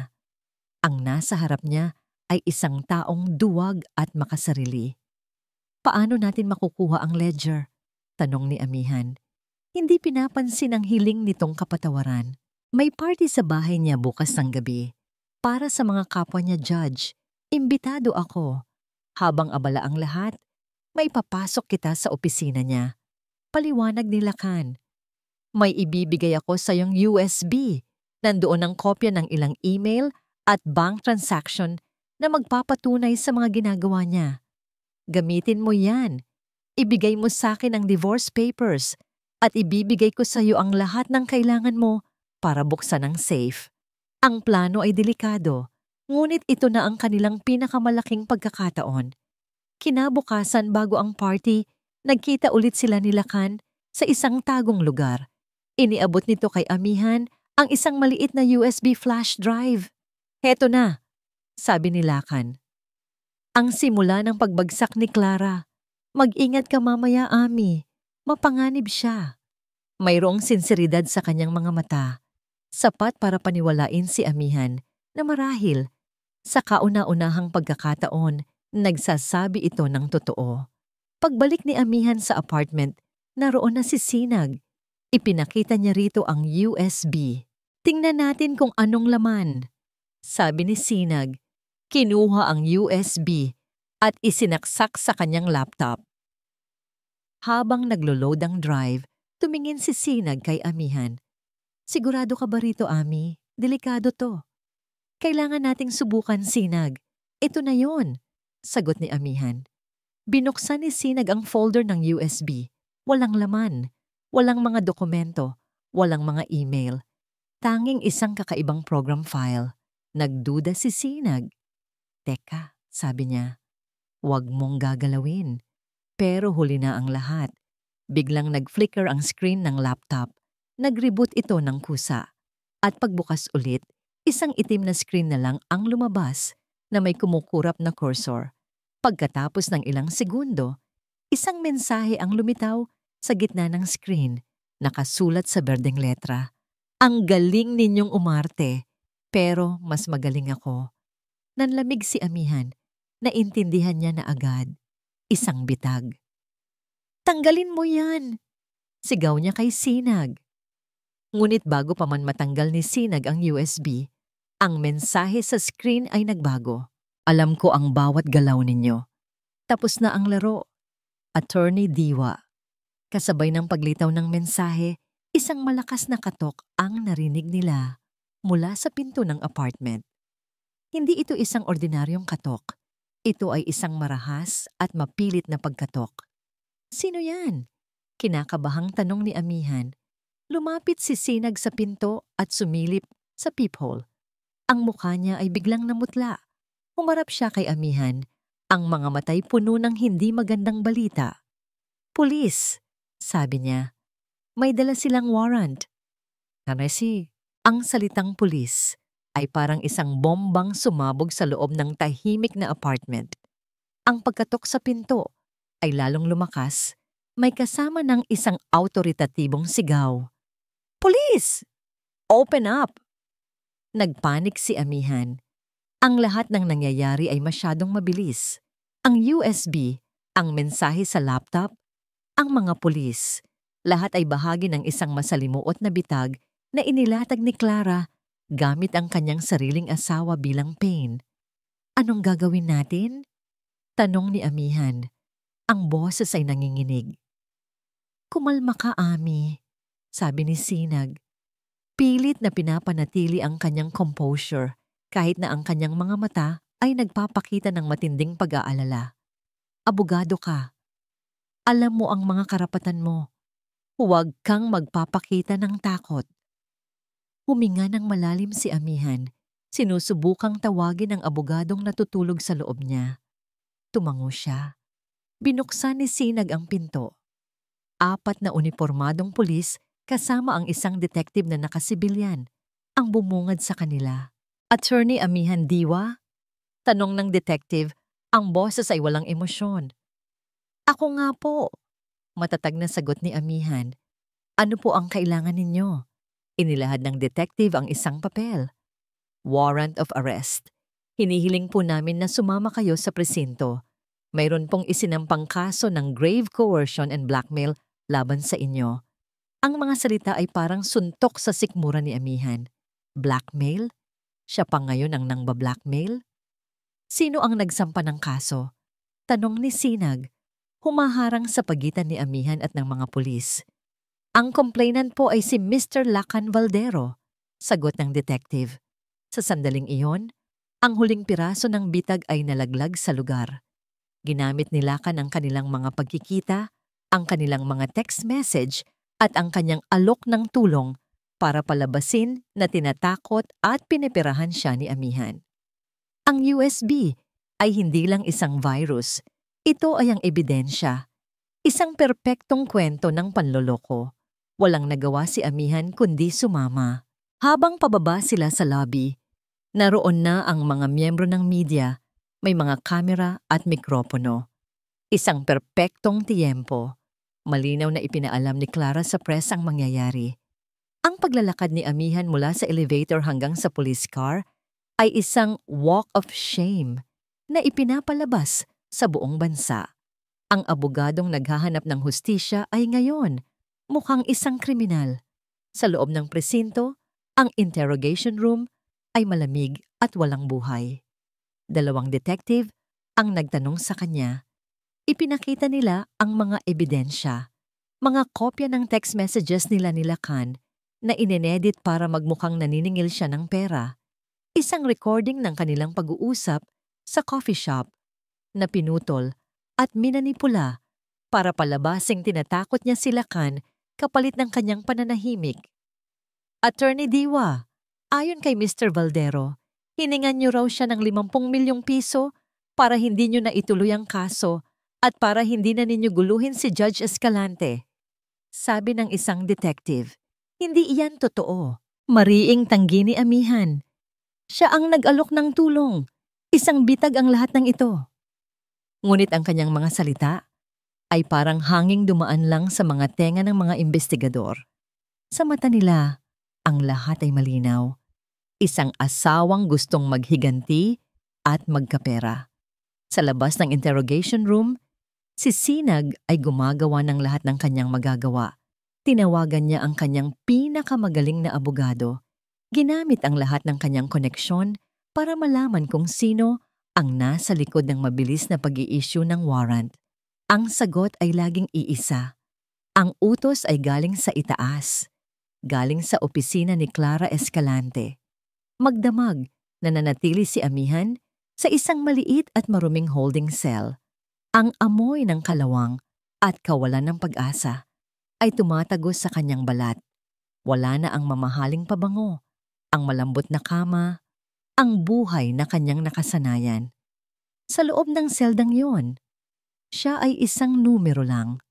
[SPEAKER 1] Ang nasa harap niya ay isang taong duwag at makasarili. Paano natin makukuha ang ledger? Tanong ni Amihan. Hindi pinapansin ang hiling nitong kapatawaran. May party sa bahay niya bukas ng gabi. Para sa mga kapwa niya judge, imbitado ako. Habang abala ang lahat, may papasok kita sa opisina niya. Paliwanag ni Lakan. May ibibigay ako sa iyong USB. Nandoon ang kopya ng ilang email at bank transaction na magpapatunay sa mga ginagawa niya. Gamitin mo yan. Ibigay mo sa akin ang divorce papers at ibibigay ko sa iyo ang lahat ng kailangan mo para buksan ang safe. Ang plano ay delikado, ngunit ito na ang kanilang pinakamalaking pagkakataon. Kinabukasan bago ang party, nagkita ulit sila ni Lakan sa isang tagong lugar. Iniabot nito kay Amihan ang isang maliit na USB flash drive. Heto na, sabi ni Lakan. Ang simula ng pagbagsak ni Clara. Mag-ingat ka mamaya, Ami. Mapanganib siya. Mayroong sinseridad sa kanyang mga mata. Sapat para paniwalain si Amihan na marahil sa kauna-unahang pagkakataon, nagsasabi ito ng totoo. Pagbalik ni Amihan sa apartment, naroon na si Sinag. Ipinakita niya rito ang USB. Tingnan natin kung anong laman. Sabi ni Sinag, kinuha ang USB at isinaksak sa kanyang laptop. Habang naglo-load ang drive, tumingin si Sinag kay Amihan. Sigurado ka ba rito, Ami? Delikado to. Kailangan nating subukan, Sinag. Ito na yon, sagot ni Amihan. Binuksan ni Sinag ang folder ng USB. Walang laman, walang mga dokumento, walang mga email. Tanging isang kakaibang program file. Nagduda si Sinag. Teka, sabi niya, huwag mong gagalawin. Pero huli na ang lahat. Biglang nag-flicker ang screen ng laptop. Nag-reboot ito ng kusa. At pagbukas ulit, isang itim na screen na lang ang lumabas na may kumukurap na cursor. Pagkatapos ng ilang segundo, isang mensahe ang lumitaw sa gitna ng screen, nakasulat sa berdeng letra. Ang galing ninyong umarte, pero mas magaling ako. Nanlamig si Amihan, naintindihan niya na agad. Isang bitag. Tanggalin mo yan! Sigaw niya kay Sinag. Ngunit bago pa man matanggal ni Sinag ang USB, ang mensahe sa screen ay nagbago. Alam ko ang bawat galaw ninyo. Tapos na ang laro. Attorney Diwa. Kasabay ng paglitaw ng mensahe, isang malakas na katok ang narinig nila mula sa pinto ng apartment. Hindi ito isang ordinaryong katok. Ito ay isang marahas at mapilit na pagkatok. Sino yan? Kinakabahang tanong ni Amihan. Lumapit si Sinag sa pinto at sumilip sa peephole. Ang mukha niya ay biglang namutla. Humarap siya kay Amihan. Ang mga matay puno ng hindi magandang balita. Pulis, sabi niya. May dala silang warrant. Tanesi, ang salitang pulis ay parang isang bombang sumabog sa loob ng tahimik na apartment. Ang pagkatok sa pinto ay lalong lumakas, may kasama ng isang awtoritatibong sigaw. Police! Open up! Nagpanik si amihan. Ang lahat ng nangyayari ay masyadong mabilis. Ang USB, ang mensahe sa laptop, ang mga pulis, lahat ay bahagi ng isang masalimuot na bitag na inilatag ni Clara gamit ang kanyang sariling asawa bilang pain. Anong gagawin natin? Tanong ni amihan. Ang boses ay nanginginig. Kumalma ka, Ami, sabi ni Sinag. Pilit na pinapanatili ang kanyang composure kahit na ang kanyang mga mata ay nagpapakita ng matinding pag-aalala. Abogado ka. Alam mo ang mga karapatan mo. Huwag kang magpapakita ng takot. Huminga ng malalim si amihan. Sinusubukang tawagin ang abogadong natutulog sa loob niya. Tumango siya. Binuksan ni Sinag ang pinto. 4 na unipormadong pulis kasama ang isang detective na nakasibilyan ang bumungad sa kanila. Attorney Amihan Diwa? Tanong ng detective, ang boses ay walang emosyon. Ako nga po. Matatag na sagot ni amihan. Ano po ang kailangan ninyo? Inilahad ng detective ang isang papel. Warrant of arrest. Hinihiling po namin na sumama kayo sa presinto. Mayroon pong isinampang kaso ng grave coercion and blackmail laban sa inyo. Ang mga salita ay parang suntok sa sikmura ni amihan. Blackmail? Siya pa ngayon ang nangba-blackmail? Sino ang nagsampa ng kaso? Tanong ni Sinag, humaharang sa pagitan ni amihan at ng mga pulis. Ang complainant po ay si Mr. Lacan Valdero, sagot ng detective. Sa sandaling iyon, ang huling piraso ng bitag ay nalaglag sa lugar. Ginamit ni Lacan ang kanilang mga pagkikita, ang kanilang mga text message at ang kanyang alok ng tulong para palabasin na tinatakot at pinipirahan siya ni amihan. Ang USB ay hindi lang isang virus. Ito ay ang ebidensya. Isang perpektong kwento ng panloloko. Walang nagawa si amihan kundi sumama. Habang pababa sila sa lobby, naroon na ang mga miyembro ng media, may mga kamera at mikropono. Isang perpektong tiyempo. Malinaw na ipinaalam ni Clara sa press ang mangyayari. Ang paglalakad ni amihan mula sa elevator hanggang sa police car ay isang walk of shame na ipinapalabas sa buong bansa. Ang abogadong naghahanap ng hustisya ay ngayon mukhang isang kriminal. Sa loob ng presinto, ang interrogation room ay malamig at walang buhay. 2 detective ang nagtanong sa kanya. Ipinakita nila ang mga ebidensya, mga kopya ng text messages nila ni Lacan na inedit para magmukhang naniningil siya ng pera. Isang recording ng kanilang pag-uusap sa coffee shop na pinutol at minanipula para palabasing tinatakot niya si Lacan kapalit ng kanyang pananahimik. Attorney Diwa, ayon kay Mr. Valdero, hiningan niyo raw siya ng 50 milyong piso para hindi niyo na ituloy ang kaso at para hindi na ninyo guluhin si Judge Escalante. Sabi ng isang detective, hindi iyan totoo. Mariing tanggi ni amihan. Siya ang nag-alok ng tulong. Isang bitag ang lahat ng ito. Ngunit ang kanyang mga salita ay parang hanging dumaan lang sa mga tenga ng mga investigador. Sa mata nila, ang lahat ay malinaw. Isang asawang gustong maghiganti at magkapera. Sa labas ng interrogation room, si Sinag ay gumagawa ng lahat ng kanyang magagawa. Tinawagan niya ang kanyang pinakamagaling na abogado. Ginamit ang lahat ng kanyang koneksyon para malaman kung sino ang nasa likod ng mabilis na pag-i-issue ng warrant. Ang sagot ay laging iisa. Ang utos ay galing sa itaas. Galing sa opisina ni Clara Escalante. Magdamag na nanatili si amihan sa isang maliit at maruming holding cell. Ang amoy ng kalawang at kawalan ng pag-asa ay tumatagos sa kanyang balat. Wala na ang mamahaling pabango, ang malambot na kama, ang buhay na kanyang nakasanayan. Sa loob ng seldang yon, siya ay isang numero lang,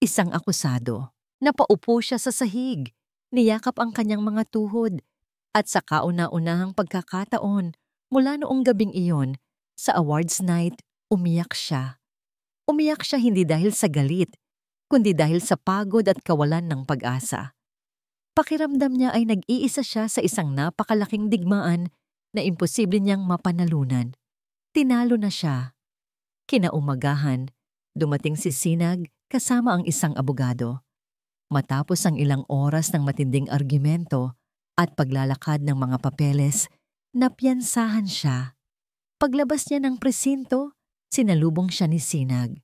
[SPEAKER 1] isang akusado. Napaupo siya sa sahig, niyakap ang kanyang mga tuhod, At sa kauna-unahang pagkakataon mula noong gabing iyon, sa awards night, umiyak siya. Umiyak siya hindi dahil sa galit, kundi dahil sa pagod at kawalan ng pag-asa. Pakiramdam niya ay nag-iisa siya sa isang napakalaking digmaan na imposible niyang mapanalunan. Tinalo na siya. Kinaumagahan, dumating si Sinag kasama ang isang abogado. Matapos ang ilang oras ng matinding argumento at paglalakad ng mga papeles, napiyansahan siya. Paglabas niya ng presinto, sinalubong siya ni Sinag.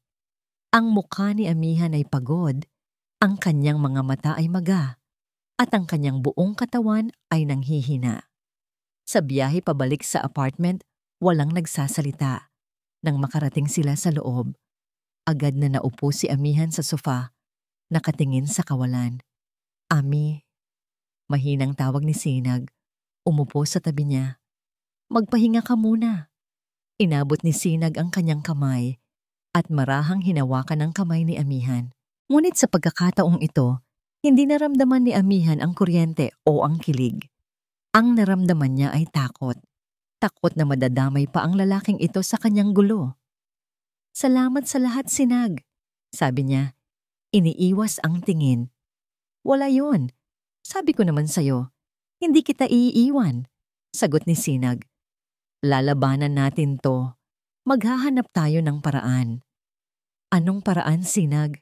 [SPEAKER 1] Ang mukha ni Amihan ay pagod, ang kanyang mga mata ay maga, at ang kanyang buong katawan ay nanghihina. Sa biyahe pabalik sa apartment, walang nagsasalita. Nang makarating sila sa loob, agad na naupo si Amihan sa sofa, nakatingin sa kawalan. "Ami," mahinang tawag ni Sinag, umupo sa tabi niya. "Magpahinga ka muna." Inabot ni Sinag ang kanyang kamay at marahang hinawakan ang kamay ni Amihan. Ngunit sa pagkakataong ito, hindi naramdaman ni Amihan ang kuryente o ang kilig. Ang naramdaman niya ay takot. Takot na madadamay pa ang lalaking ito sa kanyang gulo. "Salamat sa lahat, Sinag," sabi niya. Iniiwas ang tingin. "Wala yun. Sabi ko naman sa'yo, hindi kita iiwan," sagot ni Sinag. "Lalabanan natin to. Maghahanap tayo ng paraan." "Anong paraan, Sinag?"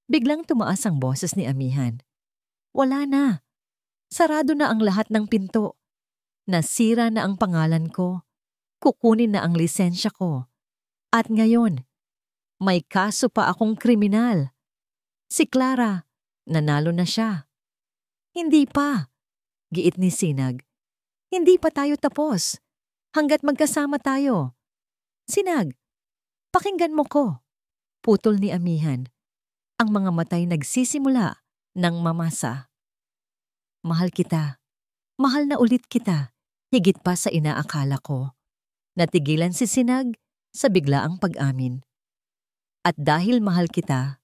[SPEAKER 1] Biglang tumaas ang boses ni Amihan. "Wala na. Sarado na ang lahat ng pinto. Nasira na ang pangalan ko. Kukunin na ang lisensya ko. At ngayon, may kaso pa akong kriminal. Si Clara, nanalo na siya." "Hindi pa," giit ni Sinag. "Hindi pa tayo tapos. Hanggat magkasama tayo." "Sinag, pakinggan mo ko," putol ni Amihan. Ang mga matay nagsisimula ng mamasa. "Mahal kita. Mahal na ulit kita. Higit pa sa inaakala ko." Natigilan si Sinag sa biglaang pag-amin. "At dahil mahal kita,"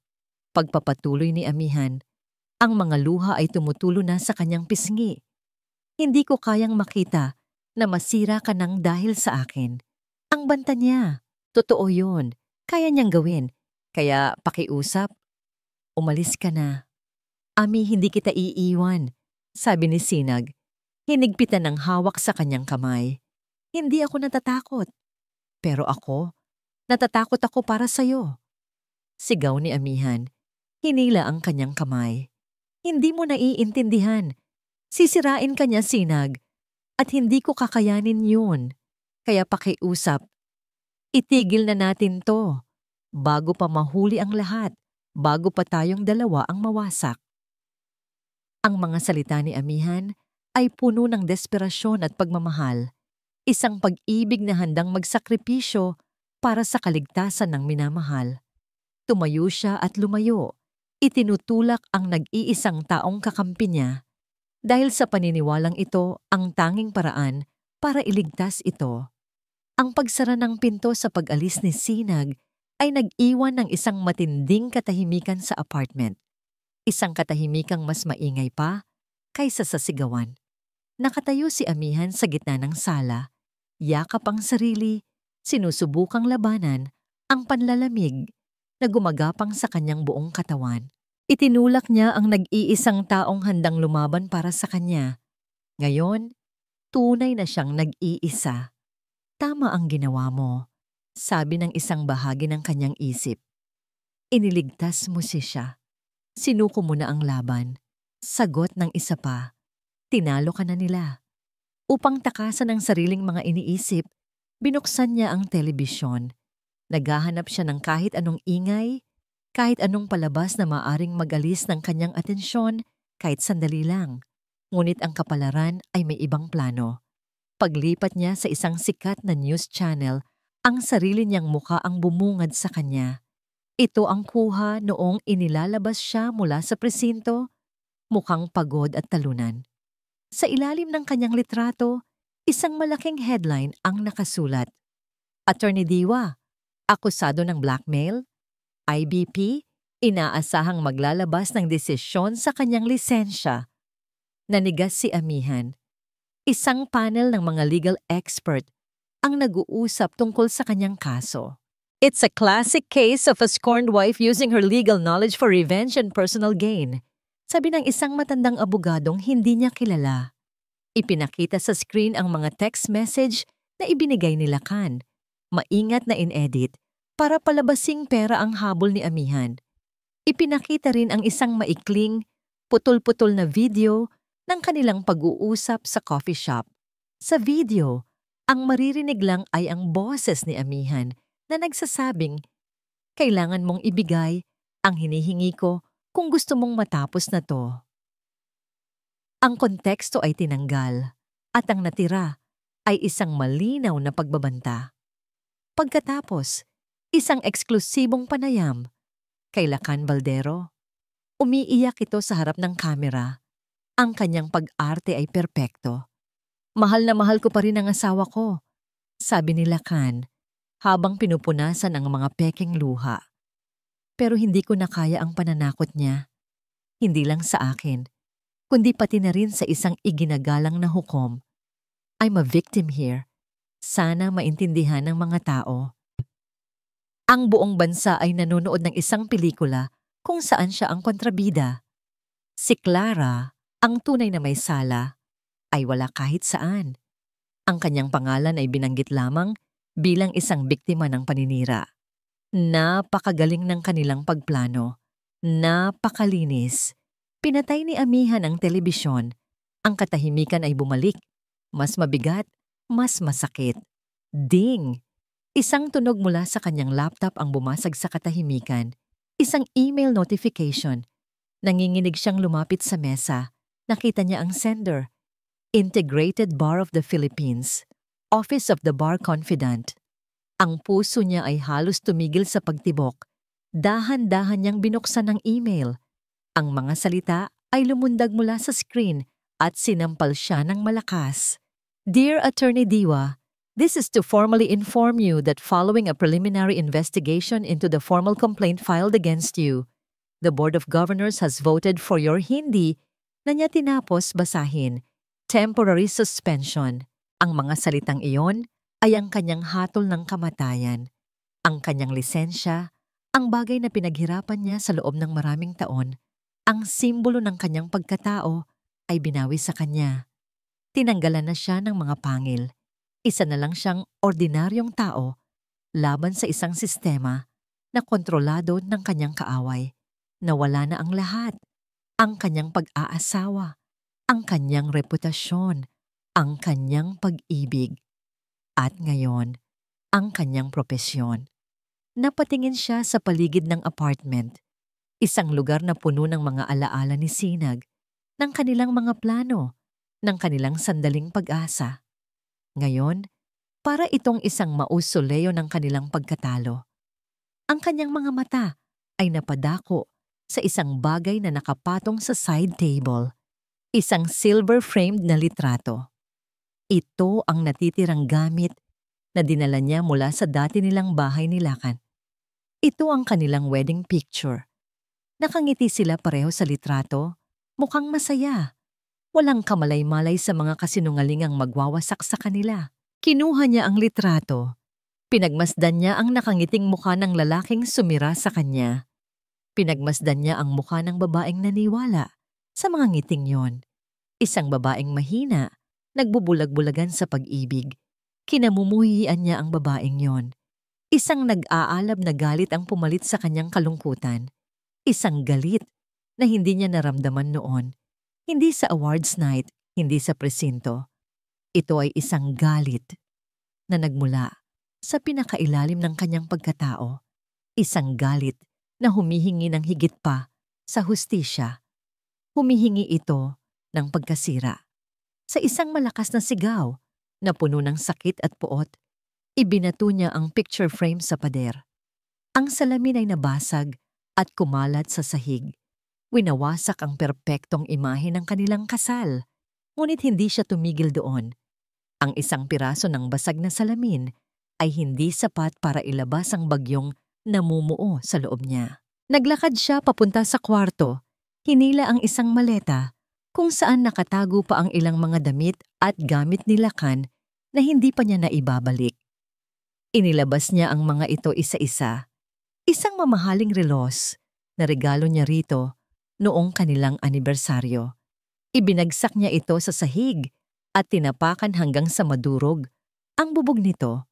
[SPEAKER 1] pagpapatuloy ni Amihan, ang mga luha ay tumutulo na sa kanyang pisngi. "Hindi ko kayang makita na masira ka nang dahil sa akin." Ang banta niya. Totoo yun. Kaya niyang gawin. Kaya pakiusap. "Umalis ka na." "Ami, hindi kita iiwan," sabi ni Sinag. Hinigpitan ng hawak sa kanyang kamay. "Hindi ako natatakot." "Pero ako, natatakot ako para sa'yo," sigaw ni Amihan. Hinila ang kanyang kamay. "Hindi mo naiintindihan. Sisirain ka niya, Sinag. At hindi ko kakayanin yun. Kaya pakiusap. Itigil na natin to. Bago pa mahuli ang lahat. Bago pa tayong dalawa ang mawasak." Ang mga salita ni Amihan ay puno ng desperasyon at pagmamahal. Isang pag-ibig na handang magsakripisyo para sa kaligtasan ng minamahal. Tumayo siya at lumayo. Itinutulak ang nag-iisang taong kakampi niya. Dahil sa paniniwalang ito ang tanging paraan para iligtas ito. Ang pagsara ng pinto sa pag-alis ni Sinag ay nag-iwan ng isang matinding katahimikan sa apartment. Isang katahimikang mas maingay pa kaysa sa sigawan. Nakatayo si Amihan sa gitna ng sala. Yakap ang sarili, sinusubukang labanan ang panlalamig na gumagapang sa kanyang buong katawan. Itinulak niya ang nag-iisang taong handang lumaban para sa kanya. Ngayon, tunay na siyang nag-iisa. "Tama ang ginawa mo," sabi ng isang bahagi ng kanyang isip. "Iniligtas mo siya. Sinuko mo na ang laban." Sagot ng isa pa, "Tinalo ka na nila." Upang takasan ang sariling mga iniisip, binuksan niya ang telebisyon. Naghahanap siya ng kahit anong ingay, kahit anong palabas na maaring mag-alis ng kanyang atensyon kahit sandali lang. Ngunit ang kapalaran ay may ibang plano. Paglipat niya sa isang sikat na news channel, ang sarili niyang mukha ang bumungad sa kanya. Ito ang kuha noong inilalabas siya mula sa presinto, mukhang pagod at talunan. Sa ilalim ng kanyang litrato, isang malaking headline ang nakasulat. "Attorney Diwa, akusado ng blackmail. IBP, inaasahang maglalabas ng desisyon sa kanyang lisensya." Nanigas si Amihan. Isang panel ng mga legal expert ang nag-uusap tungkol sa kanyang kaso. It's a classic case of a scorned wife using her legal knowledge for revenge and personal gain. Sabi ng isang matandang abogadong hindi niya kilala. Ipinakita sa screen ang mga text message na ibinigay ni Lacan. Maingat na in-edit para palabasing pera ang habol ni amihan. Ipinakita rin ang isang maikling, putol-putol na video ng kanilang pag-uusap sa coffee shop. Sa video, ang maririnig lang ay ang boses ni amihan na nagsasabing, "Kailangan mong ibigay ang hinihingi ko kung gusto mong matapos na to." Ang konteksto ay tinanggal at ang natira ay isang malinaw na pagbabanta. Pagkatapos, isang eksklusibong panayam kay Lacan Baldero. Umiiyak ito sa harap ng kamera. Ang kanyang pag-arte ay perpekto. "Mahal na mahal ko pa rin ang asawa ko," sabi ni Lacan habang pinupunasan ang mga pekeng luha. "Pero hindi ko na kaya ang pananakot niya. Hindi lang sa akin, kundi pati na rin sa isang iginagalang na hukom. I'm a victim here. Sana maintindihan ng mga tao." Ang buong bansa ay nanonood ng isang pelikula kung saan siya ang kontrabida. Si Clara, ang tunay na may sala, ay wala kahit saan. Ang kanyang pangalan ay binanggit lamang bilang isang biktima ng paninira. Napakagaling ng kanilang pagplano. Napakalinis. Pinatay ni amihan ang telebisyon. Ang katahimikan ay bumalik. Mas mabigat, mas masakit. Ding! Isang tunog mula sa kanyang laptop ang bumasag sa katahimikan. Isang email notification. Nanginginig siyang lumapit sa mesa. Nakita niya ang sender. Integrated Bar of the Philippines. Office of the Bar Confidant. Ang puso niya ay halos tumigil sa pagtibok. Dahan-dahan niyang binuksan ang email. Ang mga salita ay lumundag mula sa screen at sinampal siya ng malakas. "Dear Attorney Diwa, this is to formally inform you that following a preliminary investigation into the formal complaint filed against you, the Board of Governors has voted for your hindi," na niya tinapos basahin, "temporary suspension." Ang mga salitang iyon ay ang kanyang hatol ng kamatayan. Ang kanyang lisensya, ang bagay na pinaghirapan niya sa loob ng maraming taon, ang simbolo ng kanyang pagkatao ay binawi sa kanya. Tinanggalan na siya ng mga pangil. Isa na lang siyang ordinaryong tao laban sa isang sistema na kontrolado ng kanyang kaaway. Nawala na ang lahat. Ang kanyang pag-aasawa, ang kanyang reputasyon, ang kanyang pag-ibig. At ngayon, ang kanyang propesyon. Napatingin siya sa paligid ng apartment, isang lugar na puno ng mga alaala ni Sinag, ng kanilang mga plano, ng kanilang sandaling pag-asa. Ngayon, para itong isang mausoleo ng kanilang pagkatalo. Ang kanyang mga mata ay napadako sa isang bagay na nakapatong sa side table, isang silver-framed na litrato. Ito ang natitirang gamit na dinala niya mula sa dati nilang bahay ni Lacan. Ito ang kanilang wedding picture. Nakangiti sila pareho sa litrato, mukhang masaya. Walang kamalay-malay sa mga kasinungalingang magwawasak sa kanila. Kinuha niya ang litrato. Pinagmasdan niya ang nakangiting mukha ng lalaking sumira sa kanya. Pinagmasdan niya ang mukha ng babaeng naniwala sa mga ngiting yon. Isang babaeng mahina, nagbubulag-bulagan sa pag-ibig. Kinamumuhian niya ang babaeng yon. Isang nag-aalab na galit ang pumalit sa kanyang kalungkutan. Isang galit na hindi niya naramdaman noon. Hindi sa awards night, hindi sa presinto. Ito ay isang galit na nagmula sa pinakailalim ng kanyang pagkatao. Isang galit na humihingi ng higit pa sa hustisya. Humihingi ito ng pagkasira. Sa isang malakas na sigaw na puno ng sakit at puot, ibinato niya ang picture frame sa pader. Ang salamin ay nabasag at kumalat sa sahig. Winawasak ang perpektong imahe ng kanilang kasal, ngunit hindi siya tumigil doon. Ang isang piraso ng basag na salamin ay hindi sapat para ilabas ang bagyong namumuo sa loob niya. Naglakad siya papunta sa kwarto, hinila ang isang maleta, kung saan nakatago pa ang ilang mga damit at gamit ni Lacan na hindi pa niya naibabalik. Inilabas niya ang mga ito isa-isa. Isang mamahaling relos na regalo niya rito noong kanilang anibersaryo. Ibinagsak niya ito sa sahig at tinapakan hanggang sa madurog. Ang bubog nito,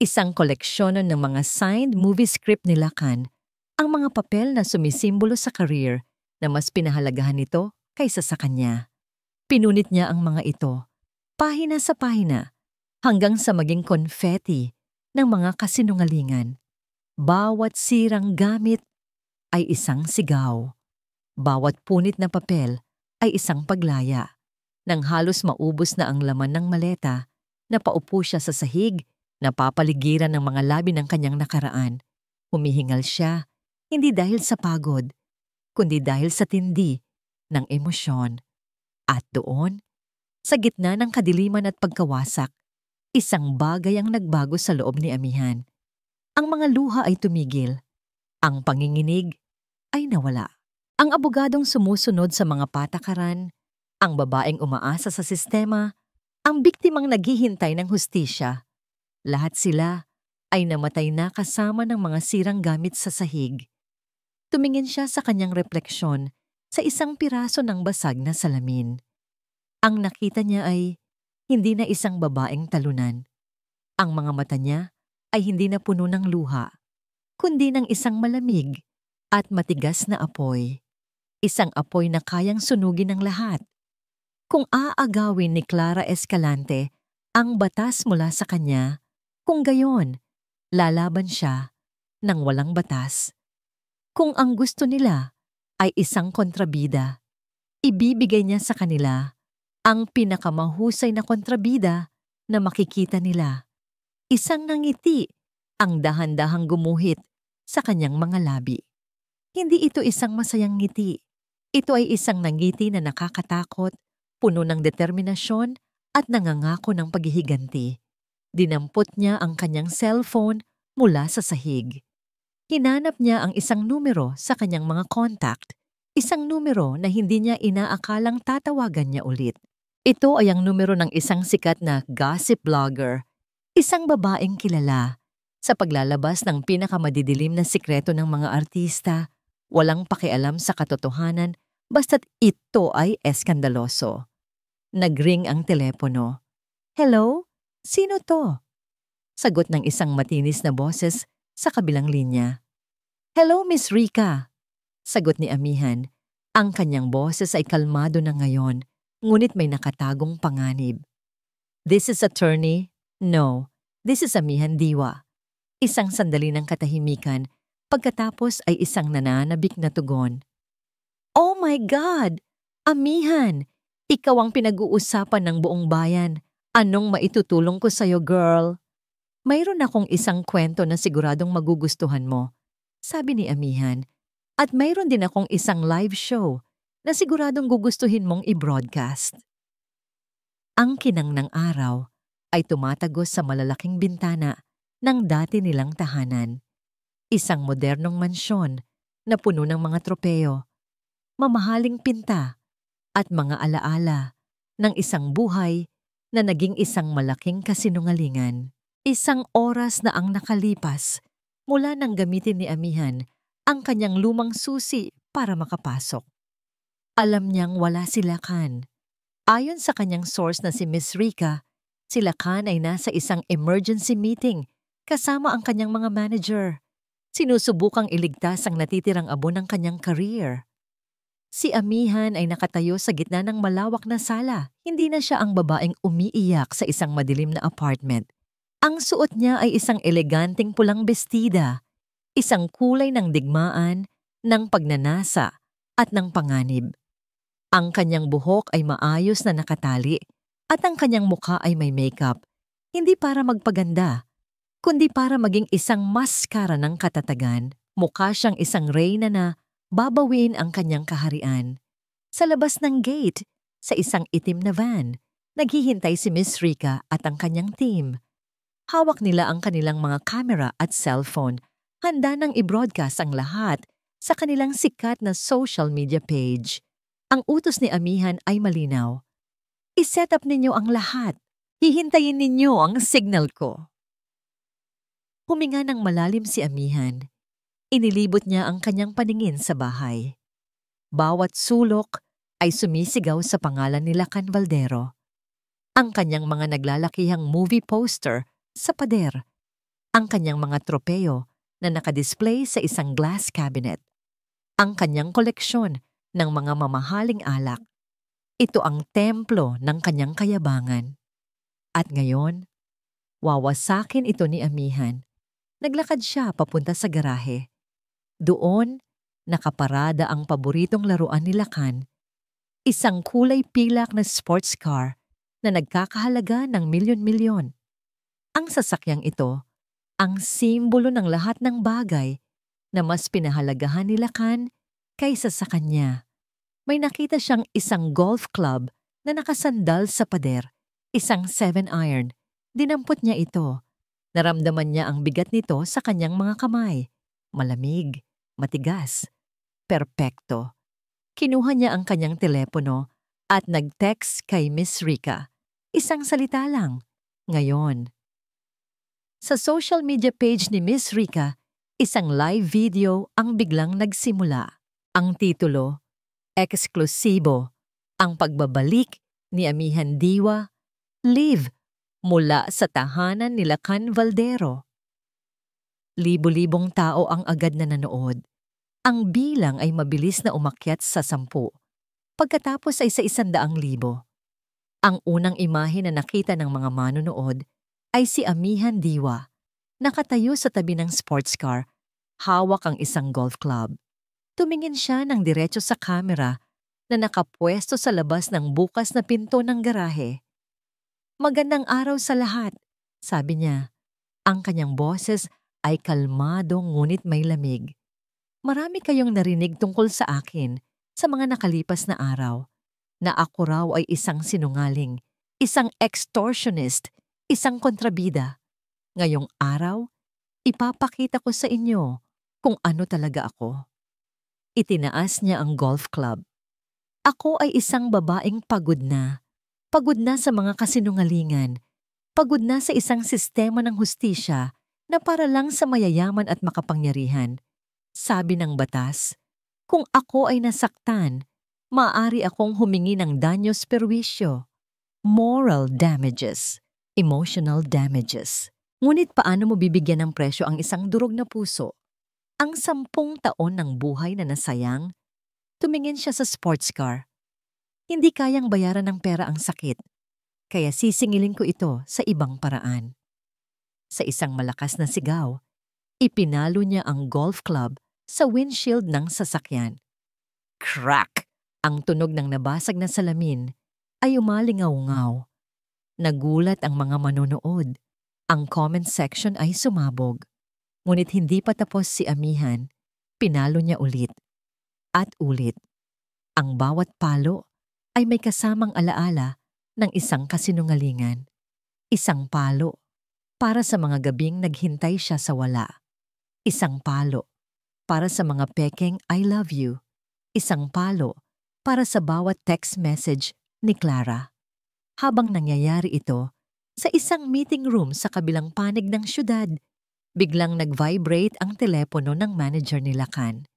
[SPEAKER 1] isang koleksyon ng mga signed movie script ni Lacan, ang mga papel na sumisimbolo sa career na mas pinahalagahan nito kaysa sa kanya. Pinunit niya ang mga ito, pahina sa pahina, hanggang sa maging confetti ng mga kasinungalingan. Bawat sirang gamit ay isang sigaw. Bawat punit na papel ay isang paglaya. Nang halos maubos na ang laman ng maleta, napaupo siya sa sahig, napapaligiran ng mga labi ng kanyang nakaraan. Humihingal siya, hindi dahil sa pagod, kundi dahil sa tindi ng emosyon. At doon, sa gitna ng kadiliman at pagkawasak, isang bagay ang nagbago sa loob ni Amihan. Ang mga luha ay tumigil. Ang panginginig ay nawala. Ang abogadong sumusunod sa mga patakaran, ang babaeng umaasa sa sistema, ang biktimang naghihintay ng hustisya. Lahat sila ay namatay na kasama ng mga sirang gamit sa sahig. Tumingin siya sa kanyang refleksyon sa isang piraso ng basag na salamin. Ang nakita niya ay hindi na isang babaeng talunan. Ang mga mata niya ay hindi na puno ng luha, kundi ng isang malamig at matigas na apoy. Isang apoy na kayang sunugin ng lahat. Kung aagawin ni Clara Escalante ang batas mula sa kanya, kung gayon, lalaban siya ng walang batas. Kung ang gusto nila ay isang kontrabida, ibibigay niya sa kanila ang pinakamahusay na kontrabida na makikita nila. Isang nangiti ang dahan-dahang gumuhit sa kanyang mga labi. Hindi ito isang masayang ngiti. Ito ay isang nangiti na nakakatakot, puno ng determinasyon at nangangako ng paghihiganti. Dinampot niya ang kanyang cellphone mula sa sahig. Hinanap niya ang isang numero sa kanyang mga contact, isang numero na hindi niya inaakalang tatawagan niya ulit. Ito ay ang numero ng isang sikat na gossip blogger, isang babaeng kilala sa paglalabas ng pinakamadidilim na sikreto ng mga artista, walang pakialam sa katotohanan, basta't ito ay eskandaloso. Nagring ang telepono. "Hello? Sino to?" Sagot ng isang matinis na boses sa kabilang linya. "Hello, Miss Rica." Sagot ni Amihan. Ang kanyang boses ay kalmado na ngayon, ngunit may nakatagong panganib. "This is attorney? No, this is Amihan Diwa." Isang sandali ng katahimikan, pagkatapos ay isang nananabik na tugon. "Oh my God! Amihan! Ikaw ang pinag-uusapan ng buong bayan. Anong maitutulong ko sa'yo, girl?" "Mayroon akong isang kwento na siguradong magugustuhan mo," sabi ni Amihan. "At mayroon din akong isang live show na siguradong gugustuhin mong i-broadcast." Ang kinang ng araw ay tumatagos sa malalaking bintana ng dati nilang tahanan. Isang modernong mansyon na puno ng mga tropeo, mamahaling pinta at mga alaala ng isang buhay na naging isang malaking kasinungalingan. Isang oras na ang nakalipas mula nang gamitin ni Amihan ang kanyang lumang susi para makapasok. Alam niyang wala si Lacan. Ayon sa kanyang source na si Miss Rica, si Lacan ay nasa isang emergency meeting kasama ang kanyang mga manager. Sinusubukang iligtas ang natitirang abo ng kanyang career. Si Amihan ay nakatayo sa gitna ng malawak na sala. Hindi na siya ang babaeng umiiyak sa isang madilim na apartment. Ang suot niya ay isang eleganteng pulang bestida, isang kulay ng digmaan, ng pagnanasa at ng panganib. Ang kanyang buhok ay maayos na nakatali at ang kanyang mukha ay may makeup, hindi para magpaganda, kundi para maging isang maskara ng katatagan. Mukha siyang isang reyna na babawin ang kanyang kaharian. Sa labas ng gate, sa isang itim na van, naghihintay si Miss Rica at ang kanyang team. Hawak nila ang kanilang mga camera at cellphone, handa nang i-broadcast ang lahat sa kanilang sikat na social media page. Ang utos ni Amihan ay malinaw. I-set up ninyo ang lahat. Hihintayin ninyo ang signal ko. Huminga ng malalim si Amihan. Inilibot niya ang kanyang paningin sa bahay. Bawat sulok ay sumisigaw sa pangalan ni Lacan Valdero. Ang kanyang mga naglalakihang movie poster sa pader. Ang kanyang mga tropeyo na nakadisplay sa isang glass cabinet. Ang kanyang koleksyon ng mga mamahaling alak. Ito ang templo ng kanyang kayabangan. At ngayon, wawasakin ito ni Amihan. Naglakad siya papunta sa garahe. Doon, nakaparada ang paboritong laruan ni Lacan, isang kulay pilak na sports car na nagkakahalaga ng milyon-milyon. Ang sasakyang ito, ang simbolo ng lahat ng bagay na mas pinahalagahan ni Lacan kaysa sa kanya. May nakita siyang isang golf club na nakasandal sa pader, isang 7-iron. Dinampot niya ito. Naramdaman niya ang bigat nito sa kanyang mga kamay. Malamig, matigas, perpekto. Kinuha niya ang kanyang telepono at nag-text kay Miss Rica. Isang salita lang. Ngayon. Sa social media page ni Miss Rica, isang live video ang biglang nagsimula. Ang titulo, eksklusibo, ang pagbabalik ni Amihan Diwa, live mula sa tahanan ni Lacan Valdero. Libo-libong tao ang agad na nanood. Ang bilang ay mabilis na umakyat sa 10. Pagkatapos ay sa 100,000. Ang unang imahe na nakita ng mga manonood ay si Amihan Diwa, nakatayo sa tabi ng sports car, hawak ang isang golf club. Tumingin siya ng diretso sa kamera na nakapwesto sa labas ng bukas na pinto ng garahe. Magandang araw sa lahat, sabi niya. Ang kanyang boses ay kalmado ngunit may lamig. Marami kayong narinig tungkol sa akin sa mga nakalipas na araw, na ako raw ay isang sinungaling, isang extortionist, isang kontrabida. Ngayong araw, ipapakita ko sa inyo kung ano talaga ako. Itinaas niya ang golf club. Ako ay isang babaeng pagod na sa mga kasinungalingan, pagod na sa isang sistema ng hustisya na para lang sa mayayaman at makapangyarihan. Sabi ng batas, kung ako ay nasaktan, maaari akong humingi ng danyos perwisyo, moral damages, emotional damages. Ngunit paano mo bibigyan ng presyo ang isang durog na puso? Ang 10 taon ng buhay na nasayang? Tumingin siya sa sports car. Hindi kayang bayaran ng pera ang sakit, kaya sisingilin ko ito sa ibang paraan. Sa isang malakas na sigaw, ipinalo niya ang golf club sa windshield ng sasakyan. Crack! Ang tunog ng nabasag na salamin ay umalingaw-ngaw. Nagulat ang mga manonood. Ang comment section ay sumabog. Ngunit hindi pa tapos si Amihan. Pinalo niya ulit. At ulit. Ang bawat palo ay may kasamang alaala ng isang kasinungalingan. Isang palo para sa mga gabing naghintay siya sa wala. Isang palo para sa mga pekeng I love you. Isang palo para sa bawat text message ni Clara. Habang nangyayari ito, sa isang meeting room sa kabilang panig ng syudad, biglang nag-vibrate ang telepono ng manager ni Lacan.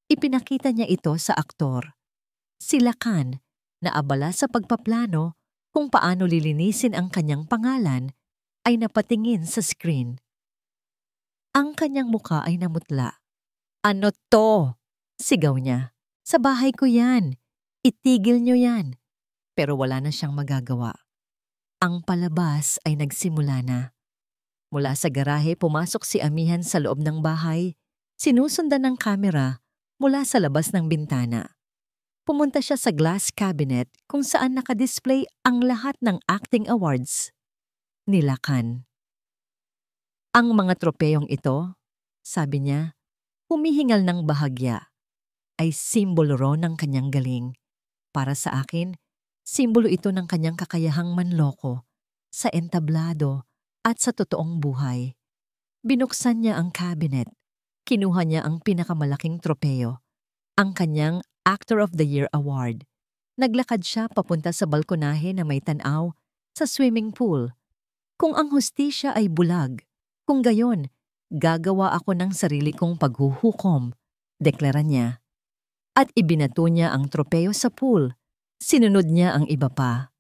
[SPEAKER 1] Ipinakita niya ito sa aktor. Si Lacan, na abala sa pagpaplano kung paano lilinisin ang kanyang pangalan, ay napatingin sa screen. Ang kanyang muka ay namutla. Ano to? Sigaw niya. Sa bahay ko yan. Itigil niyo yan. Pero wala na siyang magagawa. Ang palabas ay nagsimula na. Mula sa garahe pumasok si Amihan sa loob ng bahay. Sinusundan ng kamera mula sa labas ng bintana. Pumunta siya sa glass cabinet kung saan nakadisplay ang lahat ng acting awards ni Lacan. Ang mga tropeyong ito, sabi niya, humihingal ng bahagya, ay simbolo ro ng kanyang galing. Para sa akin, simbolo ito ng kanyang kakayahang manloko sa entablado at sa totoong buhay. Binuksan niya ang cabinet. Kinuha niya ang pinakamalaking tropeyo, ang kanyang Actor of the Year Award. Naglakad siya papunta sa balkonahe na may tanaw sa swimming pool. Kung ang hustisya ay bulag, kung gayon, gagawa ako ng sarili kong paghuhukom, deklara niya. At ibinato niya ang tropeyo sa pool. Sinunod niya ang iba pa.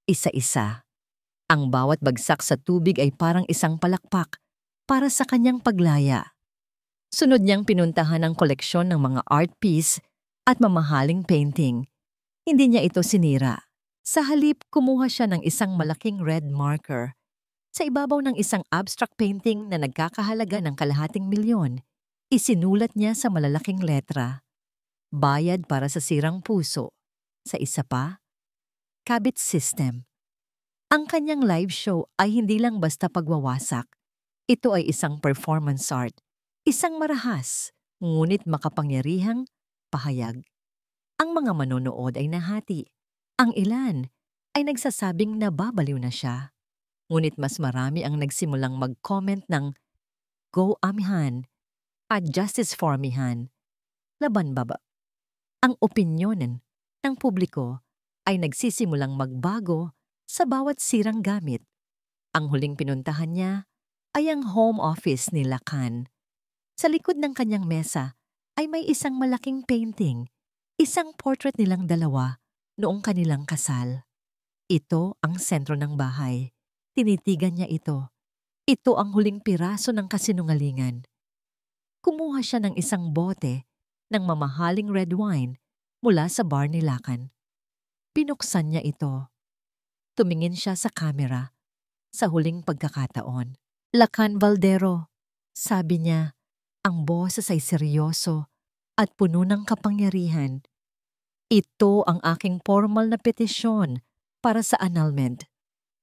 [SPEAKER 1] Isa-isa. Ang bawat bagsak sa tubig ay parang isang palakpak para sa kanyang paglaya. Sunod niyang pinuntahan ang koleksyon ng mga art piece at mamahaling painting. Hindi niya ito sinira. Sa halip, kumuha siya ng isang malaking red marker. Sa ibabaw ng isang abstract painting na nagkakahalaga ng ₱250,000, isinulat niya sa malalaking letra, "Bayad para sa sirang puso." Sa isa pa, "Kabit System." Ang kanyang live show ay hindi lang basta pagwawasak. Ito ay isang performance art, isang marahas, ngunit makapangyarihang pahayag. Ang mga manonood ay nahati. Ang ilan ay nagsasabing nababaliw na siya. Ngunit mas marami ang nagsimulang mag-comment ng "Go Amihan" at "Justice for Amihan." Laban baba. Ang opinyonen ng publiko ay nagsisimulang magbago sa bawat sirang gamit. Ang huling pinuntahan niya ay ang home office ni Lacan. Sa likod ng kanyang mesa ay may isang malaking painting, isang portrait nilang dalawa noong kanilang kasal. Ito ang sentro ng bahay. Tinitigan niya ito. Ito ang huling piraso ng kasinungalingan. Kumuha siya ng isang bote ng mamahaling red wine mula sa bar ni Lacan. Binuksan niya ito. Tumingin siya sa kamera. Sa huling pagkakataon, "Lacan Valdero," sabi niya, ang boses ay seryoso at puno ng kapangyarihan. "Ito ang aking formal na petisyon para sa annulment.